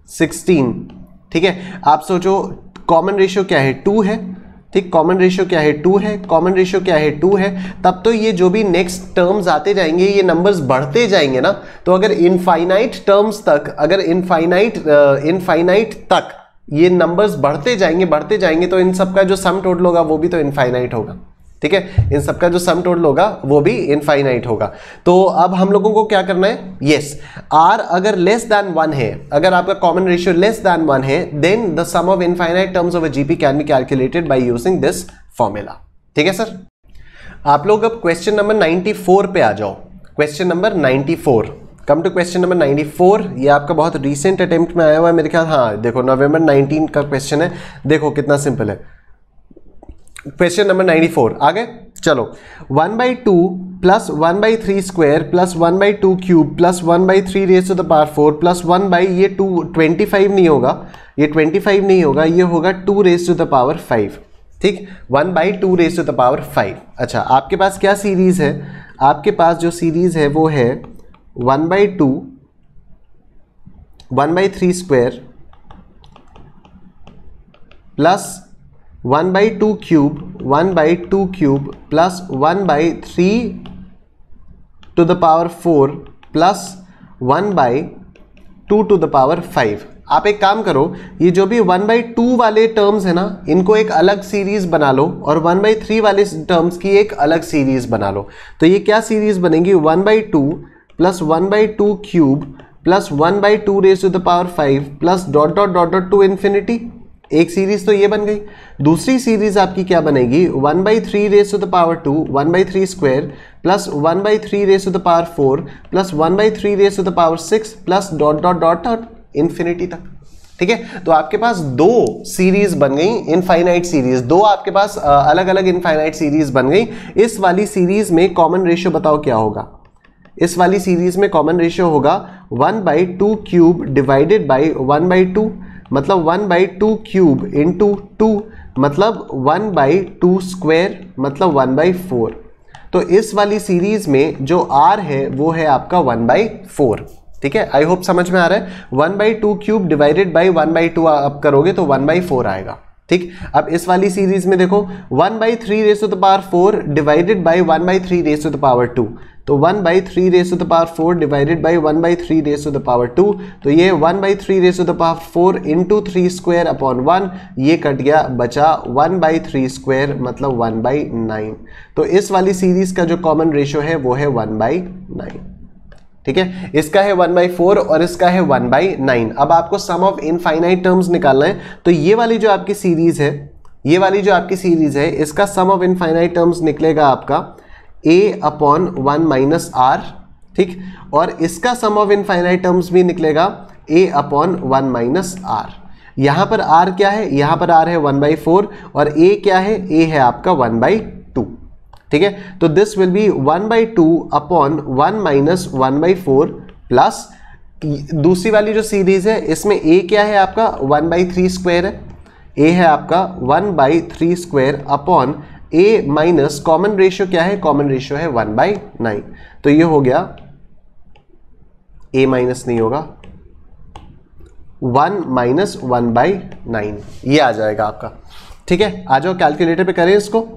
16, ठीक है, आप सोचो कॉमन रेशियो क्या है 2 है, ठीक, कॉमन रेशियो क्या है 2 है, कॉमन रेशियो क्या है 2 है, तब तो ये जो भी नेक्स्ट टर्म्स आते जाएंगे ये नंबर्स बढ़ते जाएंगे ना। तो अगर इनफाइनाइट टर्म्स तक, अगर इनफाइनाइट तक ये नंबर्स बढ़ते जाएंगे तो इन सब का जो सम टोटल होगा वो भी तो इनफाइनाइट होगा। ठीक है, इन सबका जो सम टोटल होगा वो भी इनफाइनाइट होगा। तो अब हम लोगों को क्या करना है, यस, आर अगर लेस देन 1 है, अगर आपका कॉमन रेशियो लेस देन 1 है, then the sum of infinite terms of a GP can be calculated by using this formula. ठीक है सर, आप लोग अब क्वेश्चन नंबर 94 पे आ जाओ। Question number 94, come to question number 94। ये आपका बहुत रिसेंट अटेम्प्ट में आया हुआ है मेरे ख्याल, हाँ देखो नवंबर 19 का क्वेश्चन है, देखो कितना सिंपल है। क्वेश्चन नंबर 94 आ गए। चलो, 1/2 plus 1/3 square plus 1/2 cube plus 1/3 raise to the power 4 plus 1 ये 25 नहीं होगा, ये 25 नहीं होगा, ये होगा 2 रेज़ टू द पावर 5। ठीक, 1/2 रेज़ टू द पावर 5। अच्छा, आपके पास क्या सीरीज है, आपके पास जो सीरीज है वो है 1/2 1/3 square plus 1/2 cube 1/2 cube plus 1/3 to the power 4 plus 1/2 to the power 5। आप एक काम करो, ये जो भी 1/2 वाले टर्म्स है ना, इनको एक अलग सीरीज बना लो और 1/3 वाले टर्म्स की एक अलग सीरीज बना लो। तो ये क्या सीरीज बनेगी, 1/2 plus 1/2 cube plus 1/2 raise to the power 5 plus dot dot dot dot to infinity. एक सीरीज तो ये बन गई। दूसरी सीरीज आपकी क्या बनेगी, 1/3 raise to the power 2 1/3 square plus 1/3 raise to the power 4 plus 1/3 raise to the power 6 plus dot dot dot dot infinity तक। ठीक है, तो आपके पास दो सीरीज बन गई, इनफाइनाइट सीरीज, दो आपके पास अलग अलग इनफाइनाइट सीरीज बन गई। इस वाली सीरीज में कॉमन रेशियो बताओ क्या होगा। इस वाली सीरीज में कॉमन रेशियो होगा 1/2 क्यूब डिवाइडेड बाई 1/2, मतलब 1/2 क्यूब इंटू 2 मतलब 1/2 स्क्वायर मतलब 1/4। तो इस वाली सीरीज में जो r है वो है आपका 1/4। ठीक है, आई होप समझ में आ रहा है। 1/2 क्यूब डिवाइडेड बाई 1/2 आप करोगे तो 1/4 आएगा। ठीक, अब इस वाली सीरीज में देखो 1/3 raise to the power 4 divided by 1/3 raise to the power 2, तो 1/3 raise to the power 4 divided by 1/3 raise to the power 2, तो ये 1/3 raise to the power 4 into 3 square upon 1, ये कट गया, बचा 1/3 स्क्वायर मतलब 1/9। तो इस वाली सीरीज का जो कॉमन रेशियो है वो है 1/9। ठीक है, इसका है 1/4 और इसका है 1/9। अब आपको सम ऑफ इनफाइनाइट टर्म्स निकालना है, तो ये वाली जो आपकी सीरीज है, ये वाली जो आपकी सीरीज है, इसका सम ऑफ इनफाइनाइट टर्म्स निकलेगा आपका a अपॉन 1 माइनस आर। ठीक, और इसका सम ऑफ इनफाइनाइट टर्म्स भी निकलेगा a अपॉन 1 माइनस आर। यहां पर r क्या है, यहां पर r है 1/4 और a क्या है, a है आपका 1/2। ठीक है, तो this will be 1/2 upon 1 minus 1/4 plus दूसरी वाली जो सीरीज है इसमें a क्या है आपका 1/3 स्क्वायर है, a है आपका 1/3 square upon a minus common ratio क्या है, कॉमन रेशियो है 1/9। तो ये हो गया, a माइनस नहीं होगा, 1 माइनस 1/9 ये आ जाएगा आपका। ठीक है, आ जाओ कैलकुलेटर पे करें इसको,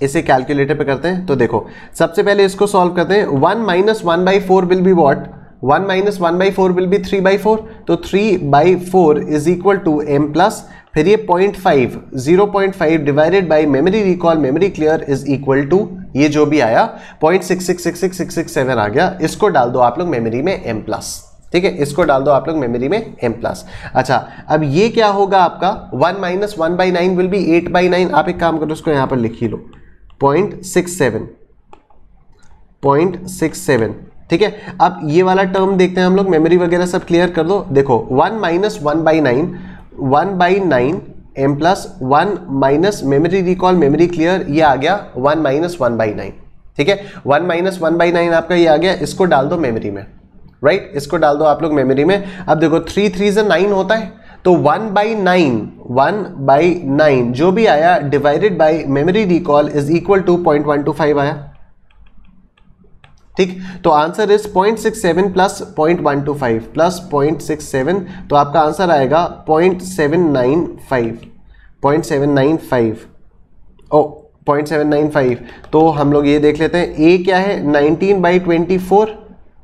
इसे कैलकुलेटर पे करते हैं। तो देखो सबसे पहले इसको सॉल्व करते हैं। 1 minus 1/4 will be what, 1 minus 1/4 will be 3/4, तो 3/4 is equal to m plus, फिर ये 0.5 0.5 divided by memory recall memory clear is equal to, ये जो भी आया 0.66666667 आ गया। इसको डाल दो आप लोग मेमोरी में m प्लस। ठीक है, इसको डाल दो आप लोग मेमोरी में m प्लस। अच्छा, अब ये क्या होगा आपका 1 माइनस 1/9 विल बी 8/9। आप एक काम करो, उसको यहां पर लिख ही लो 0.67। ठीक है, अब ये वाला टर्म देखते हैं हम लोग, मेमोरी वगैरह सब क्लियर कर दो। देखो 1 minus 1/9 1/9 m plus 1 minus memory recall memory clear, ये आ गया 1 माइनस 1/9। ठीक है, 1 माइनस 1/9 आपका ये आ गया, इसको डाल दो मेमोरी में। राइट, इसको डाल दो आप लोग मेमोरी में। अब देखो 3 3 से 9 होता है, तो 1/9 जो भी आया divided by memory recall is equal to 0.125 आया। ठीक, तो आंसर इज 0.67 प्लस 0.125 प्लस 0.67, तो आपका आंसर आएगा 0.795 ओ 0.795। तो हम लोग ये देख लेते हैं, a क्या है 19/24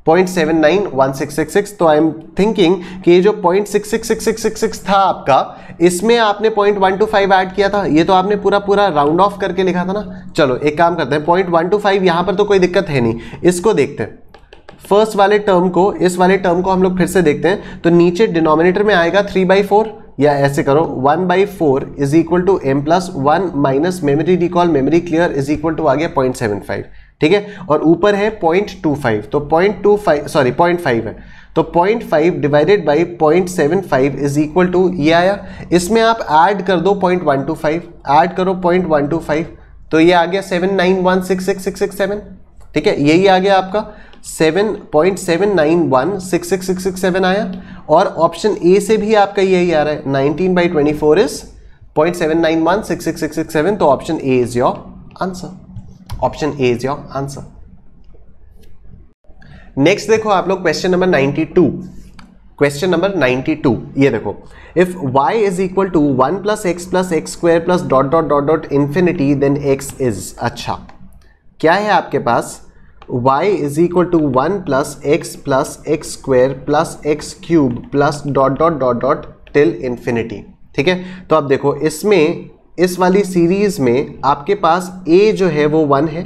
0.791666। तो आई एम थिंकिंग कि ये जो 0.666666 था आपका, इसमें आपने 0.125 ऐड किया था, ये तो आपने पूरा राउंड ऑफ करके लिखा था ना। चलो एक काम करते हैं, 0.125 यहां पर तो कोई दिक्कत है नहीं, इसको देखते हैं फर्स्ट वाले टर्म को, इस वाले टर्म को हम लोग फिर से देखते हैं। तो नीचे डिनोमिनेटर में आएगा 3/4, या ऐसे करो 1/4 is equal to m plus 1 minus memory recall memory clear is equal to आ गया 0.75। ठीक है, और ऊपर है 0.25, तो 0.5 है, तो 0.5 divided by 0.75 is equal to ये आया। इसमें आप ऐड कर दो 0.125, ऐड करो 0.125, तो ये आ गया 7916667। ठीक है, यही आ गया आपका 7.7916667 आया। और ऑप्शन ए से भी आपका यही आ रहा है, 19/24 इज 0.7916667, तो option A is your answer. Option A is your answer. Next देखो आप लोग क्वेश्चन नंबर 92। क्वेश्चन नंबर 92 ये देखो, if y is equal to 1 plus x square plus dot dot dot dot infinity then x is, अच्छा क्या है आपके पास, y is equal to 1 plus x square plus x cube plus dot dot dot dot till infinity. ठीक है, तो अब देखो इसमें इस वाली सीरीज में आपके पास a जो है वो 1 है,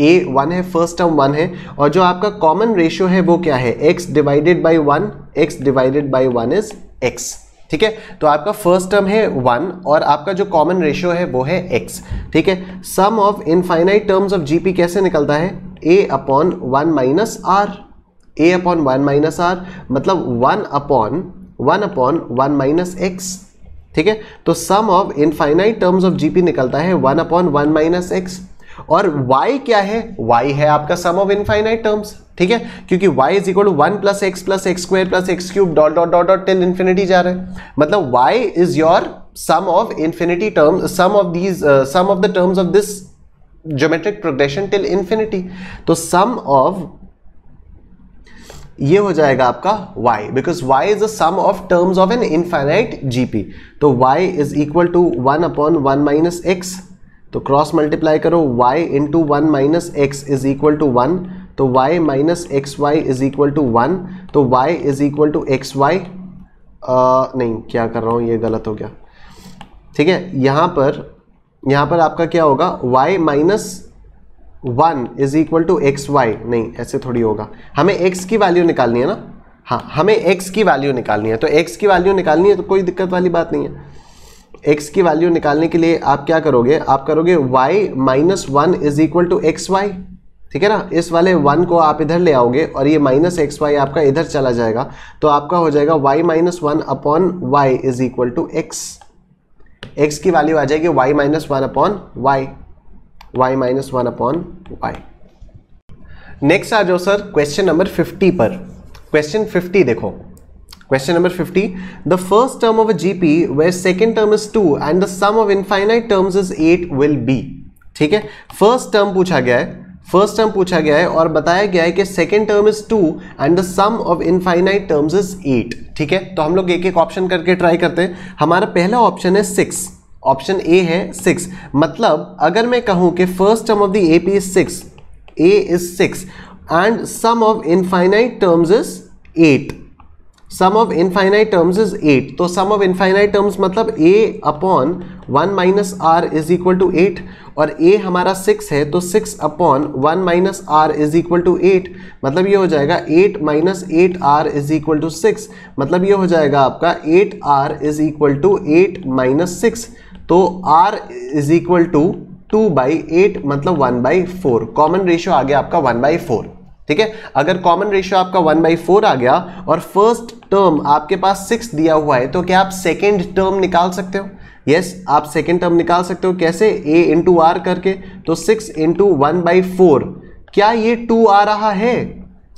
a 1 है, फर्स्ट टर्म 1 है, और जो आपका कॉमन रेशियो है वो क्या है, x divided by 1, x divided by 1 is x। ठीक है, तो आपका फर्स्ट टर्म है 1 और आपका जो कॉमन रेशियो है वो है x। ठीक है, sum of infinite terms of GP कैसे निकलता है, a upon 1 minus r, a upon 1 minus r मतलब 1 अपॉन 1 माइनस x। ठीक है, तो sum of infinite terms of GP निकलता है 1 अपॉन 1 माइनस x। और y क्या है, y है आपका सम ऑफ इनफाइनाइट टर्म्स। ठीक है, क्योंकि y is equal to 1 plus x square plus x cube dot dot dot dot till infinity जा रहे हैं, मतलब y is your sum of infinity terms, sum of the terms of this geometric progression till infinity. तो sum of ये हो जाएगा आपका y, because y is the sum of terms of an infinite GP. तो y is equal to 1 upon 1 minus x, तो cross multiply करो, y into 1 minus x is equal to 1, तो y minus x y is equal to 1, तो y is equal to x y, नहीं क्या कर रहा हूँ ये गलत हो गया। ठीक है, यहाँ पर आपका क्या होगा, y minus 1 is equal to x y, नहीं ऐसे थोड़ी होगा, हमें x की वैल्यू निकालनी है ना, हाँ हमें x की वैल्यू निकालनी है, तो x की वैल्यू निकालनी है तो कोई दिक्कत वाली बात नहीं है। x की वैल्यू निकालने के लिए आप क्या करोगे, आप करोगे y minus 1 is equal to x y. ठीक है ना, इस वाले 1 को आप इधर ले आओगे और ये माइनस एक्स वाई आपका इधर चला जाएगा, तो आपका हो जाएगा y minus 1 upon y is equal to x. X की वैल्यू आ जाएगी y minus 1 upon y, y minus 1 upon y. Next आ जाओ सर क्वेश्चन नंबर 50 पर। क्वेश्चन 50 देखो, question number 50, the first term of a GP where second term is 2 and the sum of infinite terms is 8 will be। ठीक है, first term पूछा गया है और बताया गया है कि second term is 2 and the sum of infinite terms is 8। ठीक है, तो हम लोग एक एक ऑप्शन करके ट्राई करते हैं। हमारा पहला ऑप्शन है 6, ऑप्शन ए है 6, मतलब अगर मैं कहूं कि first term of the AP is 6, a is 6 and sum of infinite terms is 8, sum of infinite terms is 8, तो सम ऑफ इनफाइनाइट टर्म्स मतलब a upon 1 minus r is equal to 8, और a हमारा 6 है तो 6 upon 1 minus r is equal to 8, मतलब ये हो जाएगा 8 minus 8r is equal to 6, मतलब ये हो जाएगा आपका 8r is equal to 8 minus 6, तो r इज इक्वल टू 2/8 मतलब 1/4। कॉमन रेशियो आ गया आपका 1/4। ठीक है, अगर कॉमन रेशियो आपका 1/4 आ गया और फर्स्ट टर्म आपके पास 6 दिया हुआ है, तो क्या आप सेकेंड टर्म निकाल सकते हो? यस, आप सेकेंड टर्म निकाल सकते हो। कैसे? a इंटू आर करके, तो 6 इंटू 1/4, क्या ये 2 आ रहा है?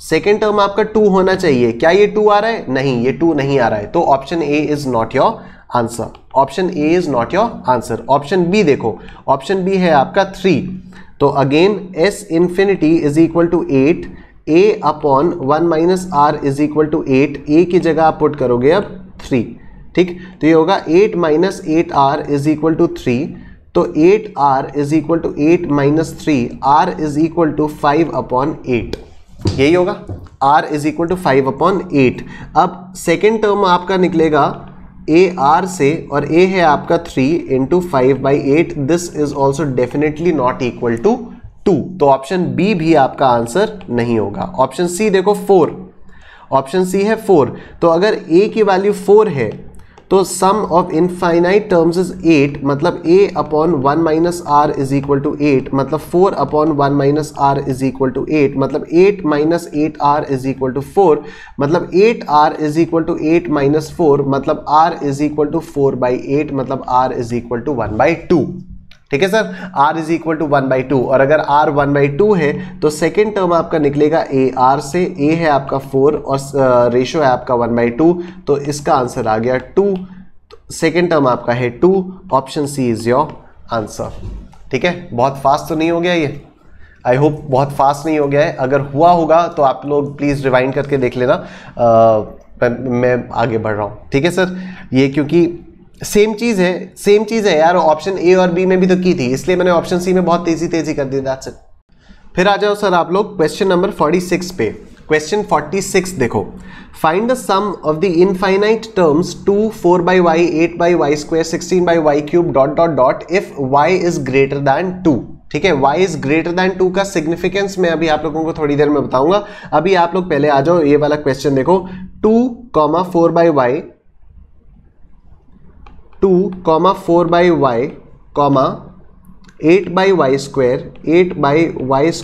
सेकेंड टर्म आपका 2 होना चाहिए, क्या ये 2 आ रहा है? नहीं, ये 2 नहीं आ रहा है, तो option A is not your answer. Option A is not your answer. Option B देखो, ऑप्शन बी है आपका 3, तो again s infinity is equal to 8, a upon 1 minus r is equal to 8, a की जगह आप पुट करोगे अब 3। ठीक, तो ये होगा 8 minus 8r is equal to 3, तो 8r is equal to 8 minus 3, r is equal to 5 upon 8, यही होगा, r is equal to 5 upon 8। अब सेकेंड टर्म आपका निकलेगा a r से, और a है आपका 3 into 5/8, this is also definitely not equal to 2, तो ऑप्शन बी भी आपका आंसर नहीं होगा। ऑप्शन सी देखो 4, ऑप्शन सी है 4, तो अगर a की वैल्यू 4 है तो sum of infinite terms is 8, मतलब a upon 1 minus r is equal to 8, मतलब 4 upon 1 minus r is equal to 8, मतलब 8 minus 8r is equal to 4, मतलब 8r is equal to 8 minus 4, मतलब r इज इक्वल टू 4/8, मतलब r is equal to 1/2। ठीक है sir, r is equal to 1/2, और अगर r 1/2 है तो सेकेंड टर्म आपका निकलेगा a r से, a है आपका 4 और रेशियो है आपका 1/2, तो इसका आंसर आ गया 2, सेकेंड टर्म आपका है 2, option C is your answer. ठीक है, बहुत फास्ट तो नहीं हो गया ये? आई होप बहुत फास्ट नहीं हो गया है, अगर हुआ होगा तो आप लोग प्लीज़ रिवाइंड करके देख लेना। मैं आगे बढ़ रहा हूँ, ठीक है सर। ये क्योंकि सेम चीज़ है यार, ऑप्शन ए और बी में भी तो की थी, इसलिए मैंने ऑप्शन सी में बहुत तेजी कर दी, दैट्स इट। फिर आ जाओ सर आप लोग क्वेश्चन नंबर 46 पे। क्वेश्चन 46 देखो, find the sum of the infinite terms 2 4/y 8/y² 16/y³ ... if y is greater than 2। ठीक है, y इज ग्रेटर दैन 2 का सिग्निफिकेंस मैं अभी आप लोगों को थोड़ी देर में बताऊंगा। अभी आप लोग पहले आ जाओ, ये वाला क्वेश्चन देखो, 2, 4/y 2, 4/y, 8/y², 8/y²,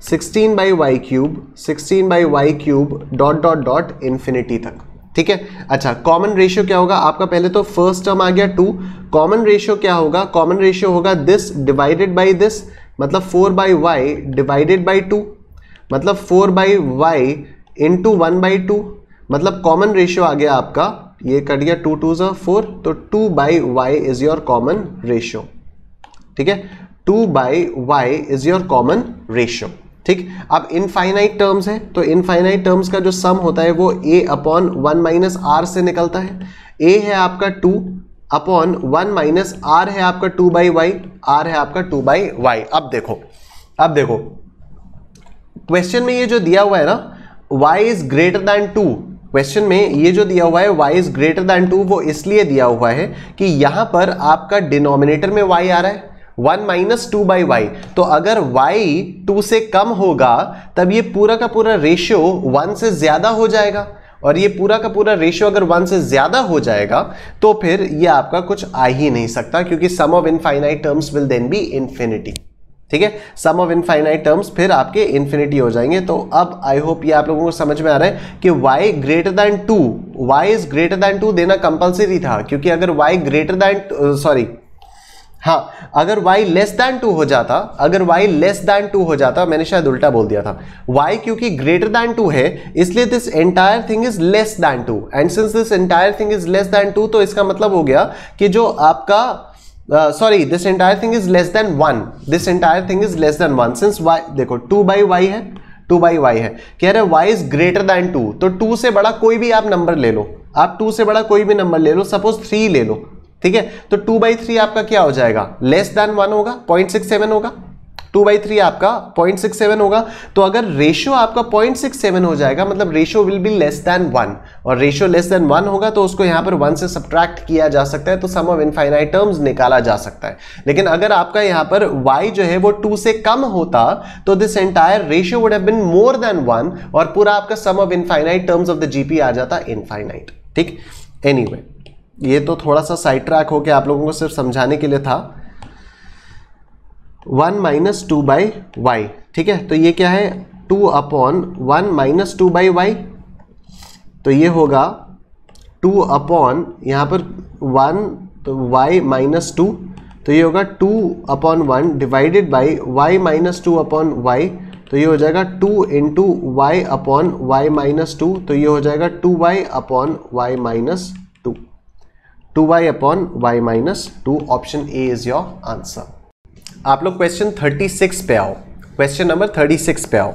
16/y³, 16/y³ ... infinity तक। ठीक है, अच्छा कॉमन रेशियो क्या होगा आपका? पहले तो फर्स्ट टर्म आ गया 2, कॉमन रेशियो क्या होगा? कॉमन रेशियो होगा दिस डिवाइडेड बाय दिस, मतलब 4/y डिवाइडेड बाय 2, मतलब 4/y इंटू 1/2, मतलब कॉमन रेशियो आ गया आपका, ये कट गया 2 2 4, तो 2/y is your common ratio. ठीक है, 2/y is your common ratio. ठीक, अब इनफाइनाइट टर्म्स है तो इनफाइनाइट टर्म्स का जो सम होता है वो a/1 - r से निकलता है। a है आपका 2/1 - r है आपका 2/y, r है आपका 2/y। अब देखो क्वेश्चन में ये जो दिया हुआ है ना, y is greater than 2, question में ये जो दिया हुआ है y इज ग्रेटर दैन 2, वो इसलिए दिया हुआ है कि यहां पर आपका डिनोमिनेटर में y आ रहा है 1 - 2/y, तो अगर y 2 से कम होगा तब ये पूरा का पूरा रेशियो 1 से ज्यादा हो जाएगा, और ये पूरा का पूरा रेशियो अगर 1 से ज्यादा हो जाएगा तो फिर ये आपका कुछ आ ही नहीं सकता, क्योंकि sum of infinite terms will then be infinity. ठीक है, सम ऑफ इनफाइनाइट टर्म्स फिर आपके इन्फिनिटी हो जाएंगे। तो अब आई होप ये आप लोगों को समझ में आ रहा है कि y greater than 2, y is greater than 2 देना कंपलसरी था, क्योंकि अगर y ग्रेटर दैन अगर y लेस दैन 2 हो जाता, अगर y लेस दैन 2 हो जाता, मैंने शायद उल्टा बोल दिया था, y क्योंकि ग्रेटर दैन 2 है इसलिए this entire thing is less than 2, and since this entire thing is less than 2 तो इसका मतलब हो गया कि जो आपका this entire thing is less than 1, this entire thing is less than 1 since y देखो 2/y है, 2/y है, कह रहे y इज ग्रेटर देन 2, तो 2 से बड़ा कोई भी आप नंबर ले लो, आप 2 से बड़ा कोई भी नंबर ले लो, सपोज 3 ले लो। ठीक है, तो 2/3 आपका क्या हो जाएगा? लेस देन 1 होगा, 0.67 होगा, 2/3 आपका 0.67 होगा। तो अगर रेशियो आपका 0.67 हो जाएगा मतलब ratio will be less than 1, और रेशियो लेस देन 1 होगा तो उसको यहां पर 1 से सब्ट्रैक्ट किया जा सकता है, तो सम ऑफ इनफाइनाइट टर्म्स निकाला जा सकता है। लेकिन अगर आपका यहां पर y जो है वो 2 से कम होता तो this entire ratio would have been more than 1, और पूरा आपका sum of infinite terms of the GP आ जाता इनफाइनाइट। ठीक, एनीवे ये तो थोड़ा सा साइड ट्रैक होके आप लोगों को सिर्फ समझाने के लिए था। 1 - 2/y, ठीक है, तो ये क्या है? 2/1 - 2/y, तो ये होगा 2/ यहां पर 1 तो y - 2, तो ये होगा 2/1 डिवाइडेड बाई y - 2/y, तो ये हो जाएगा 2 × y/y - 2, तो ये हो जाएगा 2y/y - 2, 2y/y - 2। Option A is your answer. आप लोग क्वेश्चन 36 पे आओ, क्वेश्चन नंबर 36 पे आओ।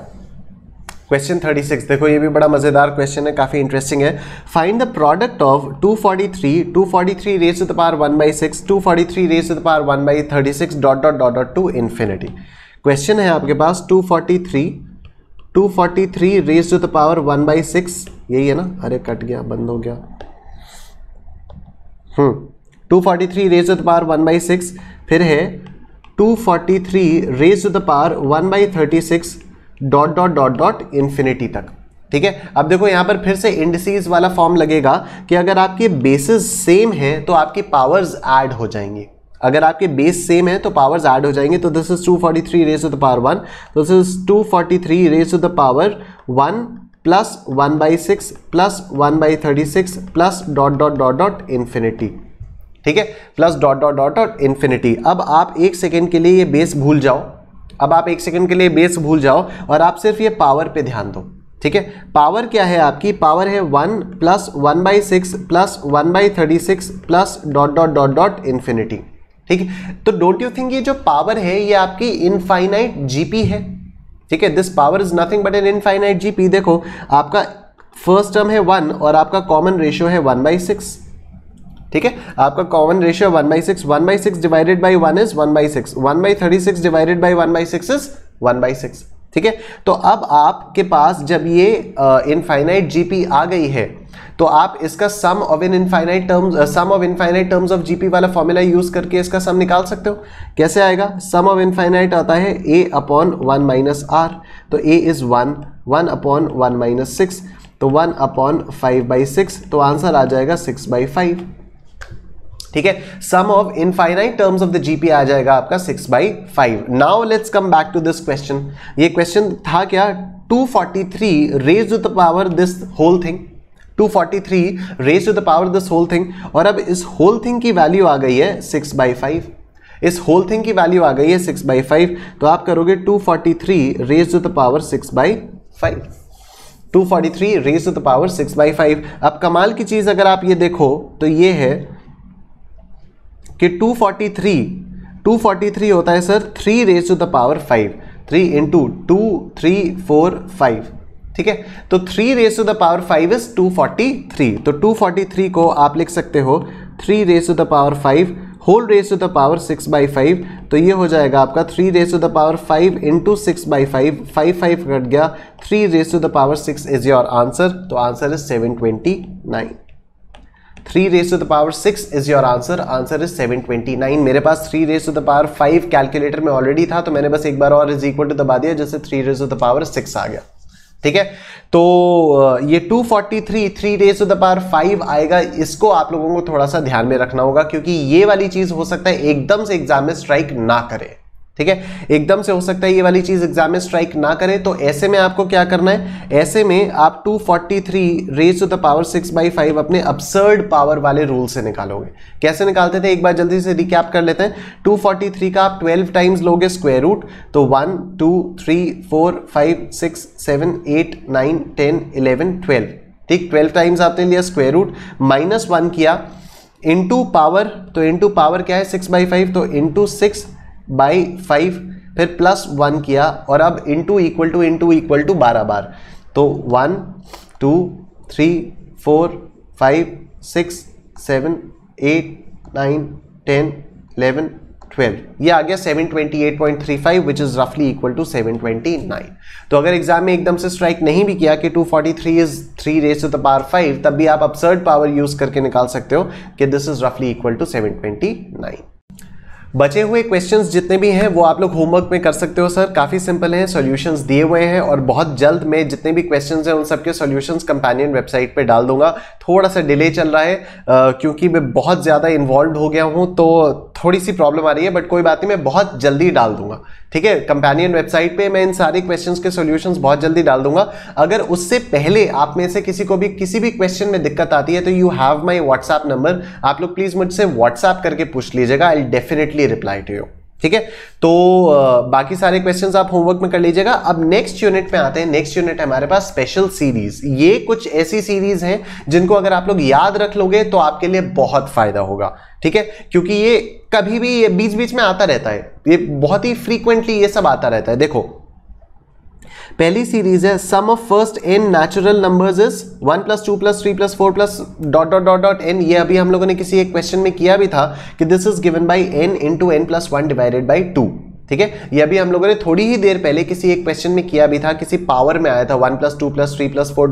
क्वेश्चन 36 देखो, ये भी बड़ा मजेदार क्वेश्चन है, काफी इंटरेस्टिंग है। Find the product of 243 raise to the power 1/6, 243 raise to the power 1/36 ... to infinity. Question है आपके पास 243 रेज़ टू द पावर 1/6, यही है ना? अरे कट गया, बंद हो गया। 243 रेज़ टू द पावर 1/6, फिर है 243 raise to the power 1/36 ... infinity तक। ठीक है, अब देखो यहां पर फिर से इंडिसेस वाला फॉर्म लगेगा कि अगर आपके बेसिस सेम है तो आपकी पावर्स ऐड हो जाएंगी। अगर आपके बेस सेम है तो पावर्स ऐड हो जाएंगे। तो this is 243 raise to the power 1, this is 243 raise to the power 1 plus 1/6 plus 1/36 plus ... infinity. ठीक है, प्लस ... इन्फिनिटी। अब आप एक सेकेंड के लिए ये बेस भूल जाओ, अब आप एक सेकेंड के लिए बेस भूल जाओ और आप सिर्फ ये पावर पे ध्यान दो। ठीक है, पावर क्या है आपकी? पावर है 1 प्लस 1/6 प्लस 1/36 प्लस ... इन्फिनिटी। ठीक है, तो डोंट यू थिंक ये जो पावर है ये आपकी इनफाइनाइट जीपी है, ठीक है, this power is nothing but N infinite GP. देखो आपका फर्स्ट टर्म है 1 और आपका कॉमन रेशियो है 1/6, ठीक है, आपका common ratio 1/6, 1/6 divided by 1 is 1/6, 1/36 divided by 1/6 is 1/6, ठीक है। तो अब आपके पास जब ये इनफाइनाइट जीपी आ गई है तो आप इसका sum of infinite terms of GP वाला फॉर्मूला यूज करके इसका सम निकाल सकते हो। कैसे आएगा? सम ऑफ इनफाइनाइट आता है a/1 - r, तो a इज 1/1 - 6, तो 1/5/6, तो आंसर आ जाएगा 6/5, ठीक है। Sum of infinite terms of the GP आ जाएगा आपका 6/5। Now let's come back to this question. ये क्वेश्चन था क्या? 243 raise to the power this whole thing, 243 raise to the power this whole thing, और अब इस होल थिंग की वैल्यू आ गई है 6/5, इस होल थिंग की वैल्यू आ गई है 6/5, तो आप करोगे 243 raise to the power 6/5, 243 raise to the power 6/5। अब कमाल की चीज अगर आप ये देखो तो ये है कि 243 होता है sir 3 raise to the power 5, 3 into 2 3 4 5, ठीक है, तो 3 raise to the power 5 is 243, तो 243 को आप लिख सकते हो 3 raise to the power 5 whole raise to the power 6/5, तो ये हो जाएगा आपका 3 raise to the power 5 into 6/5, 5 cut गया, 3 raise to the power 6 is your answer, तो answer is 729। 3 raise to the power 6 is your answer, answer is 729। मेरे पास 3 raise to the power 5 calculator में ऑलरेडी था, तो मैंने बस एक बार और इज इक्वल टू दबा दिया, जैसे 3 रेज टू द पावर 6 आ गया, ठीक है। तो ये 243 3 रेज टू द पावर 5 आएगा, इसको आप लोगों को थोड़ा सा ध्यान में रखना होगा, क्योंकि ये वाली चीज हो सकता है एकदम से एग्जाम में स्ट्राइक ना करे, ठीक है, एकदम से हो सकता है ये वाली चीज एग्जाम में स्ट्राइक ना करे। तो ऐसे में आपको क्या करना है? ऐसे में आप 243 रेज टू द पावर 6/5 अपने अब्सर्ड पावर वाले रूल से निकालोगे। कैसे निकालते थे एक बार जल्दी से रिकैप कर लेते हैं। 243 का आप 12 टाइम्स लोगे स्क्वायर रूट, तो 1 2 3 4 5 6 7 8 9 10 11 12, ठीक, 12 टाइम्स आपने लिया स्क्वायर रूट, -1 किया, इंटू पावर, तो इंटू पावर क्या है 6/5, तो इंटू 6/5, फिर +1 किया, और अब इंटू इक्वल टू 12 बार, तो 1 2 3 4 5 6 7 8 9 10 11 12, ये आ गया 728.35 विच इज रफली इक्वल टू 729। तो अगर एग्जाम में एकदम से स्ट्राइक नहीं भी किया कि 243 is 3 raise to the power 5, तब भी आप अब्सर्ड पावर यूज करके निकाल सकते हो कि दिस इज रफली इक्वल टू 729। बचे हुए क्वेश्चंस जितने भी हैं वो आप लोग होमवर्क में कर सकते हो सर, काफ़ी सिंपल हैं, सॉल्यूशंस दिए हुए हैं, और बहुत जल्द मैं जितने भी क्वेश्चंस हैं उन सबके सॉल्यूशंस कंपेनियन वेबसाइट पे डाल दूंगा। थोड़ा सा डिले चल रहा है क्योंकि मैं बहुत ज़्यादा इन्वॉल्व हो गया हूँ, तो थोड़ी सी प्रॉब्लम आ रही है, बट कोई बात नहीं, मैं बहुत जल्दी डाल दूंगा, ठीक है। कंपेनियन वेबसाइट पे मैं इन सारे क्वेश्चंस के सॉल्यूशंस बहुत जल्दी डाल दूंगा। अगर उससे पहले आप में से किसी को भी किसी भी क्वेश्चन में दिक्कत आती है तो you have my WhatsApp number, आप लोग प्लीज मुझसे व्हाट्सएप करके पूछ लीजिएगा, I will definitely reply to you, ठीक है। तो बाकी सारे क्वेश्चंस आप होमवर्क में कर लीजिएगा। अब नेक्स्ट यूनिट में आते हैं। नेक्स्ट यूनिट है हमारे पास स्पेशल सीरीज। ये कुछ ऐसी सीरीज हैं जिनको अगर आप लोग याद रख लोगे तो आपके लिए बहुत फायदा होगा, ठीक है, क्योंकि ये कभी भी ये बीच बीच में आता रहता है, ये बहुत ही फ्रीक्वेंटली ये सब आता रहता है। देखो पहली सीरीज है sum of first n natural numbers is 1 + 2 + 3 + 4 + ... n। ये अभी हम लोगों ने किसी एक क्वेश्चन में किया भी था कि this is given by n × n + 1 divided by 2, ठीक है। ये अभी हम लोगों ने थोड़ी ही देर पहले किसी एक क्वेश्चन में किया भी था, किसी पावर में आया था 1 + 2 + 3 + 4 ...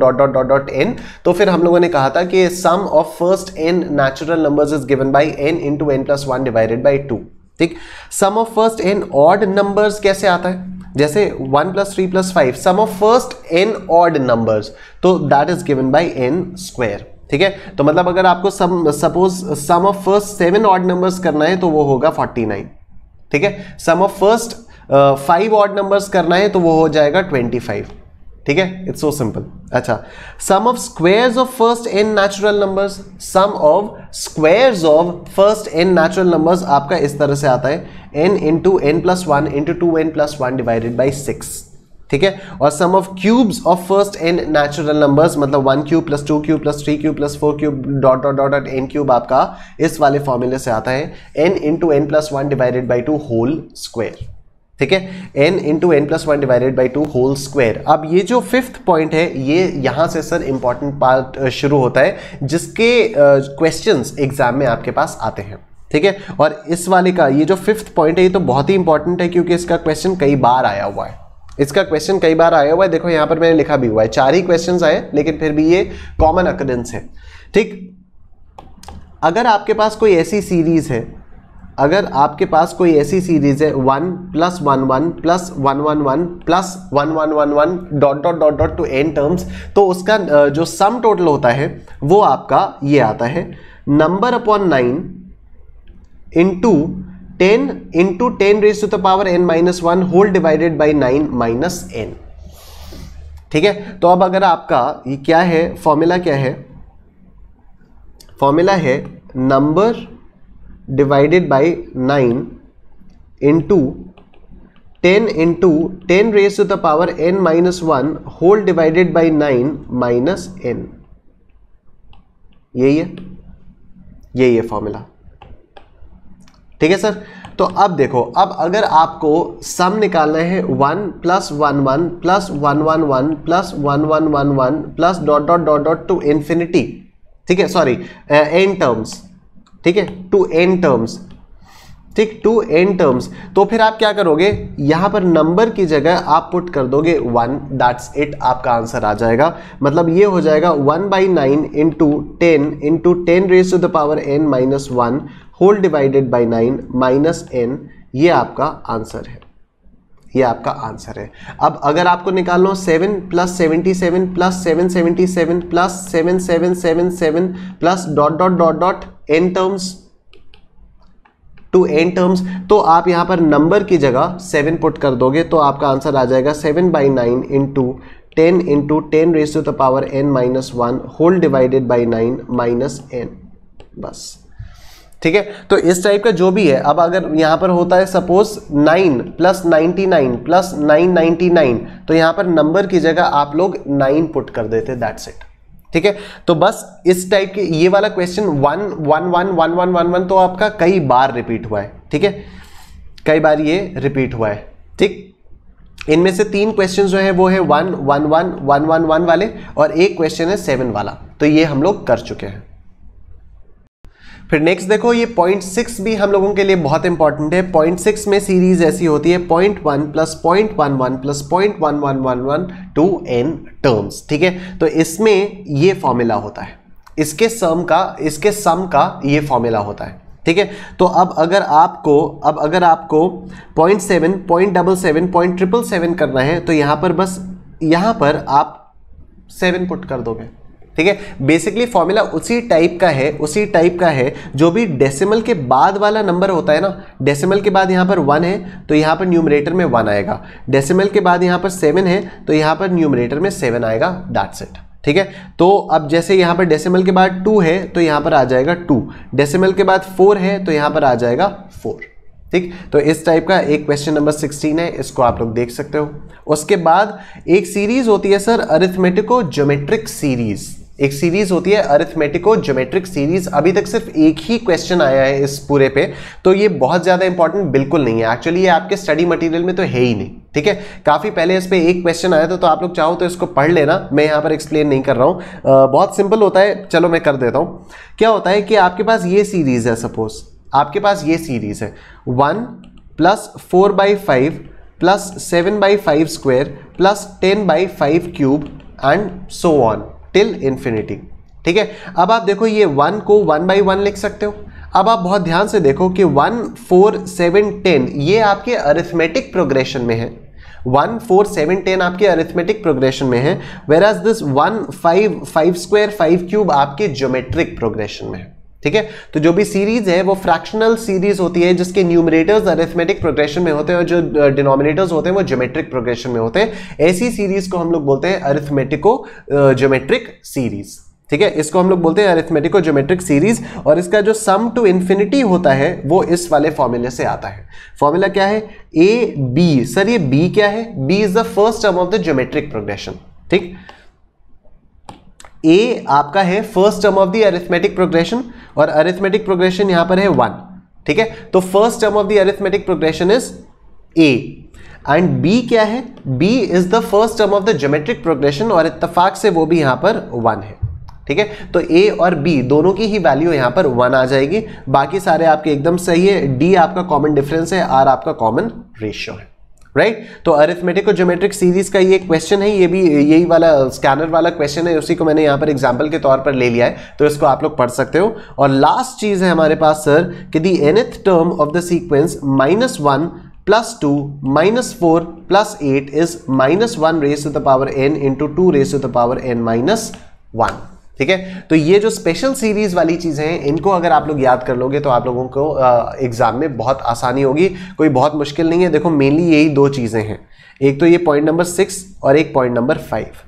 n। तो फिर हम लोगों ने कहा था कि sum of first n natural numbers is given by n × n + 1 divided by 2, ठीक। Sum of first n odd numbers कैसे आता है? जैसे 1 + 3 + 5 sum of first n odd numbers, तो that is given by n², ठीक है। तो मतलब अगर आपको suppose sum of first 7 odd numbers करना है तो वो होगा 49, ठीक है। Sum of first 5 odd numbers करना है तो वो हो जाएगा 25, ठीक है। It's so simple. अच्छा, sum of squares of first n natural numbers, sum of squares of first n natural numbers आपका इस तरह से आता है n × n + 1 × 2n + 1 divided bye 6, ठीक है, और sum of cubes of first n natural numbers, मतलब 1 cube plus 2 cube plus 3 cube plus 4 cube dot dot dot n cube आपका इस वाले फॉर्मूले से आता है n into n plus 1 divided by 2 whole square. ठीक है, n into n plus 1 divided by 2 whole square. अब ये जो फिफ्थ पॉइंट है, ये यहां से सर इंपॉर्टेंट पार्ट शुरू होता है, जिसके क्वेश्चंस एग्जाम में आपके पास आते हैं। ठीक है, और इस वाले का ये जो फिफ्थ पॉइंट है, ये तो बहुत ही इंपॉर्टेंट है, क्योंकि इसका क्वेश्चन कई बार आया हुआ है। इसका क्वेश्चन कई बार आया हुआ है, देखो यहां पर मैंने लिखा भी हुआ है, 4 ही क्वेश्चंस आए, लेकिन फिर भी ये कॉमन अकरेंस है। ठीक, अगर आपके पास कोई ऐसी सीरीज है, अगर आपके पास कोई ऐसी सीरीज है 1 plus 1 1 plus 1 1 1 plus 1 1 1 1 dot dot dot dot to n terms, तो उसका जो सम टोटल होता है वो आपका ये आता है number upon 9 into 10 into 10 raise to the power n minus 1 whole divided by 9 minus n। ठीक है, तो अब अगर आपका ये क्या है, फॉर्मूला क्या है, फॉर्मूला है number divided by 9 into 10 into 10 raise to the power n minus 1 whole divided by 9 minus n। यही है फॉर्मूला। ठीक है सर, तो अब देखो, अब अगर आपको सम निकालना है 1 plus 1 1 plus 1 1 1 plus 1 1 1 1 plus dot dot dot dot to infinity, ठीक है, सॉरी एन टर्म्स, ठीक है, टू एन टर्म्स, ठीक, टू एन टर्म्स, तो फिर आप क्या करोगे, यहां पर नंबर की जगह आप पुट कर दोगे 1, दैट्स इट, आपका आंसर आ जाएगा। मतलब ये हो जाएगा 1/9 into 10 raise to the power n minus 1 whole divided by 9 minus n। ये आपका आंसर है, ये आपका आंसर है। अब अगर आपको निकालना हो 7 plus 77 plus 777 plus 7777 plus dot dot dot dot n terms to n terms, तो आप यहां पर नंबर की जगह 7 पुट कर दोगे, तो आपका आंसर आ जाएगा 7/9 into 10 raise to the power n minus 1 whole divided by 9 minus n। बस, ठीक है, तो इस टाइप का जो भी है। अब अगर यहां पर होता है सपोज 9 प्लस 99 प्लस 999, तो यहां पर नंबर की जगह आप लोग 9 पुट कर देते, दैट्स इट। ठीक है, तो बस इस टाइप के ये वाला क्वेश्चन 1 1 1 1 1 1 1 तो आपका कई बार रिपीट हुआ है। ठीक है, कई बार ये रिपीट हुआ है। ठीक, इनमें से 3 क्वेश्चन जो है वो है 1 1 1 1 1 1 वाले, और एक क्वेश्चन है 7 वाला, तो ये हम लोग कर चुके हैं। फिर नेक्स्ट देखो, ये 0.6 भी हम लोगों के लिए बहुत इंपॉर्टेंट है। 0.6 में सीरीज ऐसी होती है 0.1 plus 0.11 plus 0.1111 to n terms. ठीक है, तो इसमें ये फॉर्मूला होता है, इसके सम का ये फॉर्मूला होता है। ठीक है, तो अब अगर आपको 0.7 0.77 0.777 करना है, तो यहां पर आप 7 पुट कर दोगे। ठीक है, बेसिकली फॉर्मूला उसी टाइप का है जो भी डेसिमल के बाद वाला नंबर होता है ना। डेसिमल के बाद यहां पर 1 है, तो यहां पर न्यूमरेटर में 1 आएगा। डेसिमल के बाद यहां पर 7 है, तो यहां पर न्यूमरेटर में 7 आएगा, दैट्स इट। ठीक है, तो अब जैसे यहां पर डेसिमल के बाद 2 है, तो यहां पर आ जाएगा 2। डेसिमल के बाद 4 है, तो यहां पर आ जाएगा 4। ठीक, तो इस टाइप का एक क्वेश्चन नंबर 16 है, इसको आप लोग देख सकते हो। उसके बाद एक सीरीज होती है सर, अरिथमेटिको ज्योमेट्रिक सीरीज। एक सीरीज होती है अरिथमेटिको ज्योमेट्रिक सीरीज। अभी तक सिर्फ एक ही क्वेश्चन आया है इस पूरे पे, तो ये बहुत ज्यादा इंपॉर्टेंट बिल्कुल नहीं है। एक्चुअली ये आपके स्टडी मटेरियल में तो है ही नहीं। ठीक है, काफी पहले इस पे एक क्वेश्चन आया था, तो आप लोग चाहो तो इसको पढ़ लेना, मैं यहाँ पर एक्सप्लेन नहीं कर रहा हूँ। बहुत सिंपल होता है, चलो मैं कर देता हूँ। क्या होता है कि आपके पास ये सीरीज है, सपोज आपके पास ये सीरीज है 1 plus 4/5 plus 7/5 square plus 10/5 cube and so on till infinity. ठीक है, अब आप देखो ये 1 को 1/1 लिख सकते हो। अब आप बहुत ध्यान से देखो कि 1 4 7 10 ये आपके अरिथमेटिक प्रोग्रेशन में है। 1 4 7 10 आपके अरिथमेटिक प्रोग्रेशन में है, whereas this 1 5 5 square 5 cube आपके ज्योमेट्रिक प्रोग्रेशन में है। ठीक है, तो जो भी सीरीज है वो फ्रैक्शनल सीरीज होती है, जिसके न्यूमरेटर्स अरिथमेटिक प्रोग्रेशन में होते हैं और जो डिनोमिनेटर्स होते हैं वो ज्योमेट्रिक प्रोग्रेशन में होते हैं। ऐसी सीरीज को हम लोग बोलते हैं अरिथमेटिको ज्योमेट्रिक सीरीज। ठीक है, इसको हम लोग बोलते हैं अरिथमेटिको ज्योमेट्रिक सीरीज, और इसका जो सम टू इंफिनिटी होता है वो इस वाले फॉर्मूले से आता है। फॉर्मूला क्या है, ए बी। सर ये बी क्या है, B is the first term of the geometric progression. ठीक, ए आपका है first term of the arithmetic progression, और अरिथमेटिक प्रोग्रेशन यहां पर है 1। ठीक है, तो first term of the arithmetic progression is A, and B क्या है, B is the first term of the geometric progression, और इत्तेफाक से वो भी यहां पर 1 है। ठीक है, तो ए और बी दोनों की ही वैल्यू यहां पर 1 आ जाएगी, बाकी सारे आपके एकदम सही है। डी आपका कॉमन डिफरेंस है, आर आपका कॉमन रेशियो है, राइट। तो अरिथमेटिक और ज्योमेट्रिक सीरीज का ये क्वेश्चन है, ये भी यही वाला स्कैनर वाला क्वेश्चन है, उसी को मैंने यहां पर एग्जांपल के तौर पर ले लिया है, तो इसको आप लोग पढ़ सकते हो। और लास्ट चीज है हमारे पास सर कि the nth term of the sequence -1 +2 -4 +8 is -1 raise to the power n into 2 raise to the power n -1। ठीक है, तो ये जो स्पेशल सीरीज वाली चीजें हैं, इनको अगर आप लोग याद कर लोगे तो आप लोगों को एग्जाम में बहुत आसानी होगी, कोई बहुत मुश्किल नहीं है। देखो मेनली यही दो चीजें हैं, एक तो ये पॉइंट नंबर 6 और एक पॉइंट नंबर 5।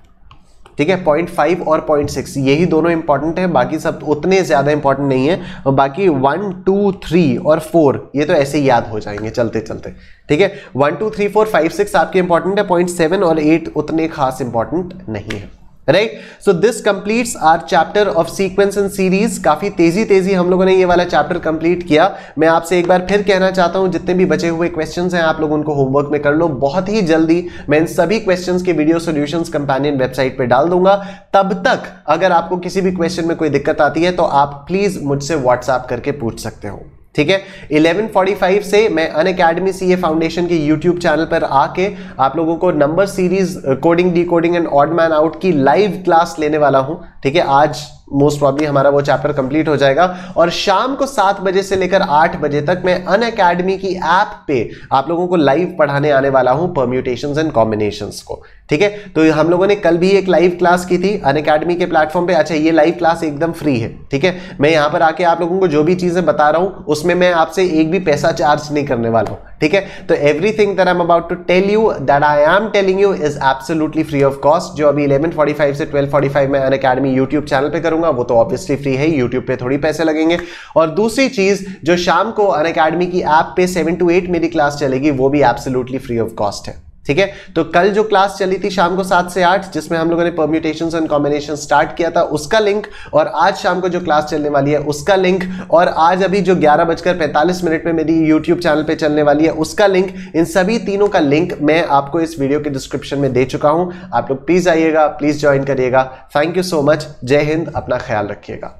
ठीक है, पॉइंट 5 और पॉइंट 6 यही दोनों इंपॉर्टेंट है, बाकी सब उतने ज्यादा इंपॉर्टेंट नहीं है, और बाकी 1 2 3 और 4 ये तो ऐसे ही याद हो जाएंगे चलते चलते। ठीक है, 1 2 3 4 5 6 आपके इंपॉर्टेंट है, पॉइंट 7 और 8 उतने खास इंपॉर्टेंट नहीं है, right. So this completes our chapter of sequence and series. काफी तेजी हम लोगों ने ये वाला चैप्टर कंप्लीट किया। मैं आपसे एक बार फिर कहना चाहता हूं, जितने भी बचे हुए क्वेश्चंस हैं आप लोग उनको होमवर्क में कर लो। बहुत ही जल्दी मैं इन सभी क्वेश्चंस के वीडियो सॉल्यूशंस कंपेनियन वेबसाइट पे डाल दूंगा। तब तक अगर आपको किसी भी क्वेश्चन में कोई दिक्कत आती है तो आप प्लीज मुझसे व्हाट्सएप करके पूछ सकते हो। ठीक है, 11:45 से मैं अनअकैडमी सीए फाउंडेशन के यूट्यूब चैनल पर आके आप लोगों को number series, coding, decoding and odd man out की लाइव क्लास लेने वाला हूं। ठीक है, आज मोस्ट प्रॉब्ली हमारा वो चैप्टर कंप्लीट हो जाएगा, और शाम को 7 बजे से लेकर 8 बजे तक मैं अनअकैडमी की ऐप पे आप लोगों को लाइव पढ़ाने आने वाला हूं परम्यूटेशंस एंड कॉम्बिनेशंस को। ठीक है, तो हम लोगों ने कल भी एक लाइव क्लास की थी अनअकैडमी के प्लेटफॉर्म पे। अच्छा, ये लाइव क्लास एकदम फ्री है। ठीक है, मैं यहां पर आके आप लोगों को जो भी चीजें बता रहा हूं उसमें मैं आपसे एक भी पैसा चार्ज नहीं करने वाला हूं। ठीक है, तो everything that I am about to tell you, that I am telling you is absolutely free of cost. जो अभी 11:45 से 12:45 में अनअकैडमी यूट्यूब चैनल पे करूंगा वो तो ऑब्वियसली फ्री है, यूट्यूब पे थोड़ी पैसे लगेंगे। और दूसरी चीज, जो शाम को अनअकैडमी की ऐप पे 7 to 8 मेरी क्लास चलेगी वो भी एब्सोल्युटली फ्री ऑफ कॉस्ट है। ठीक है, तो कल जो क्लास चली थी शाम को 7 से 8 जिसमें हम लोगों ने परम्यूटेशंस एंड कॉम्बिनेशन स्टार्ट किया था, उसका लिंक, और आज शाम को जो क्लास चलने वाली है उसका लिंक, और आज अभी जो 11:45 में मेरी यूट्यूब चैनल पे चलने वाली है उसका लिंक, इन सभी तीनों का लिंक मैं आपको इस वीडियो के डिस्क्रिप्शन में दे चुका हूं। आप लोग प्लीज आइएगा, प्लीज ज्वाइन करिएगा। Thank you so much. जय हिंद, अपना ख्याल रखिएगा।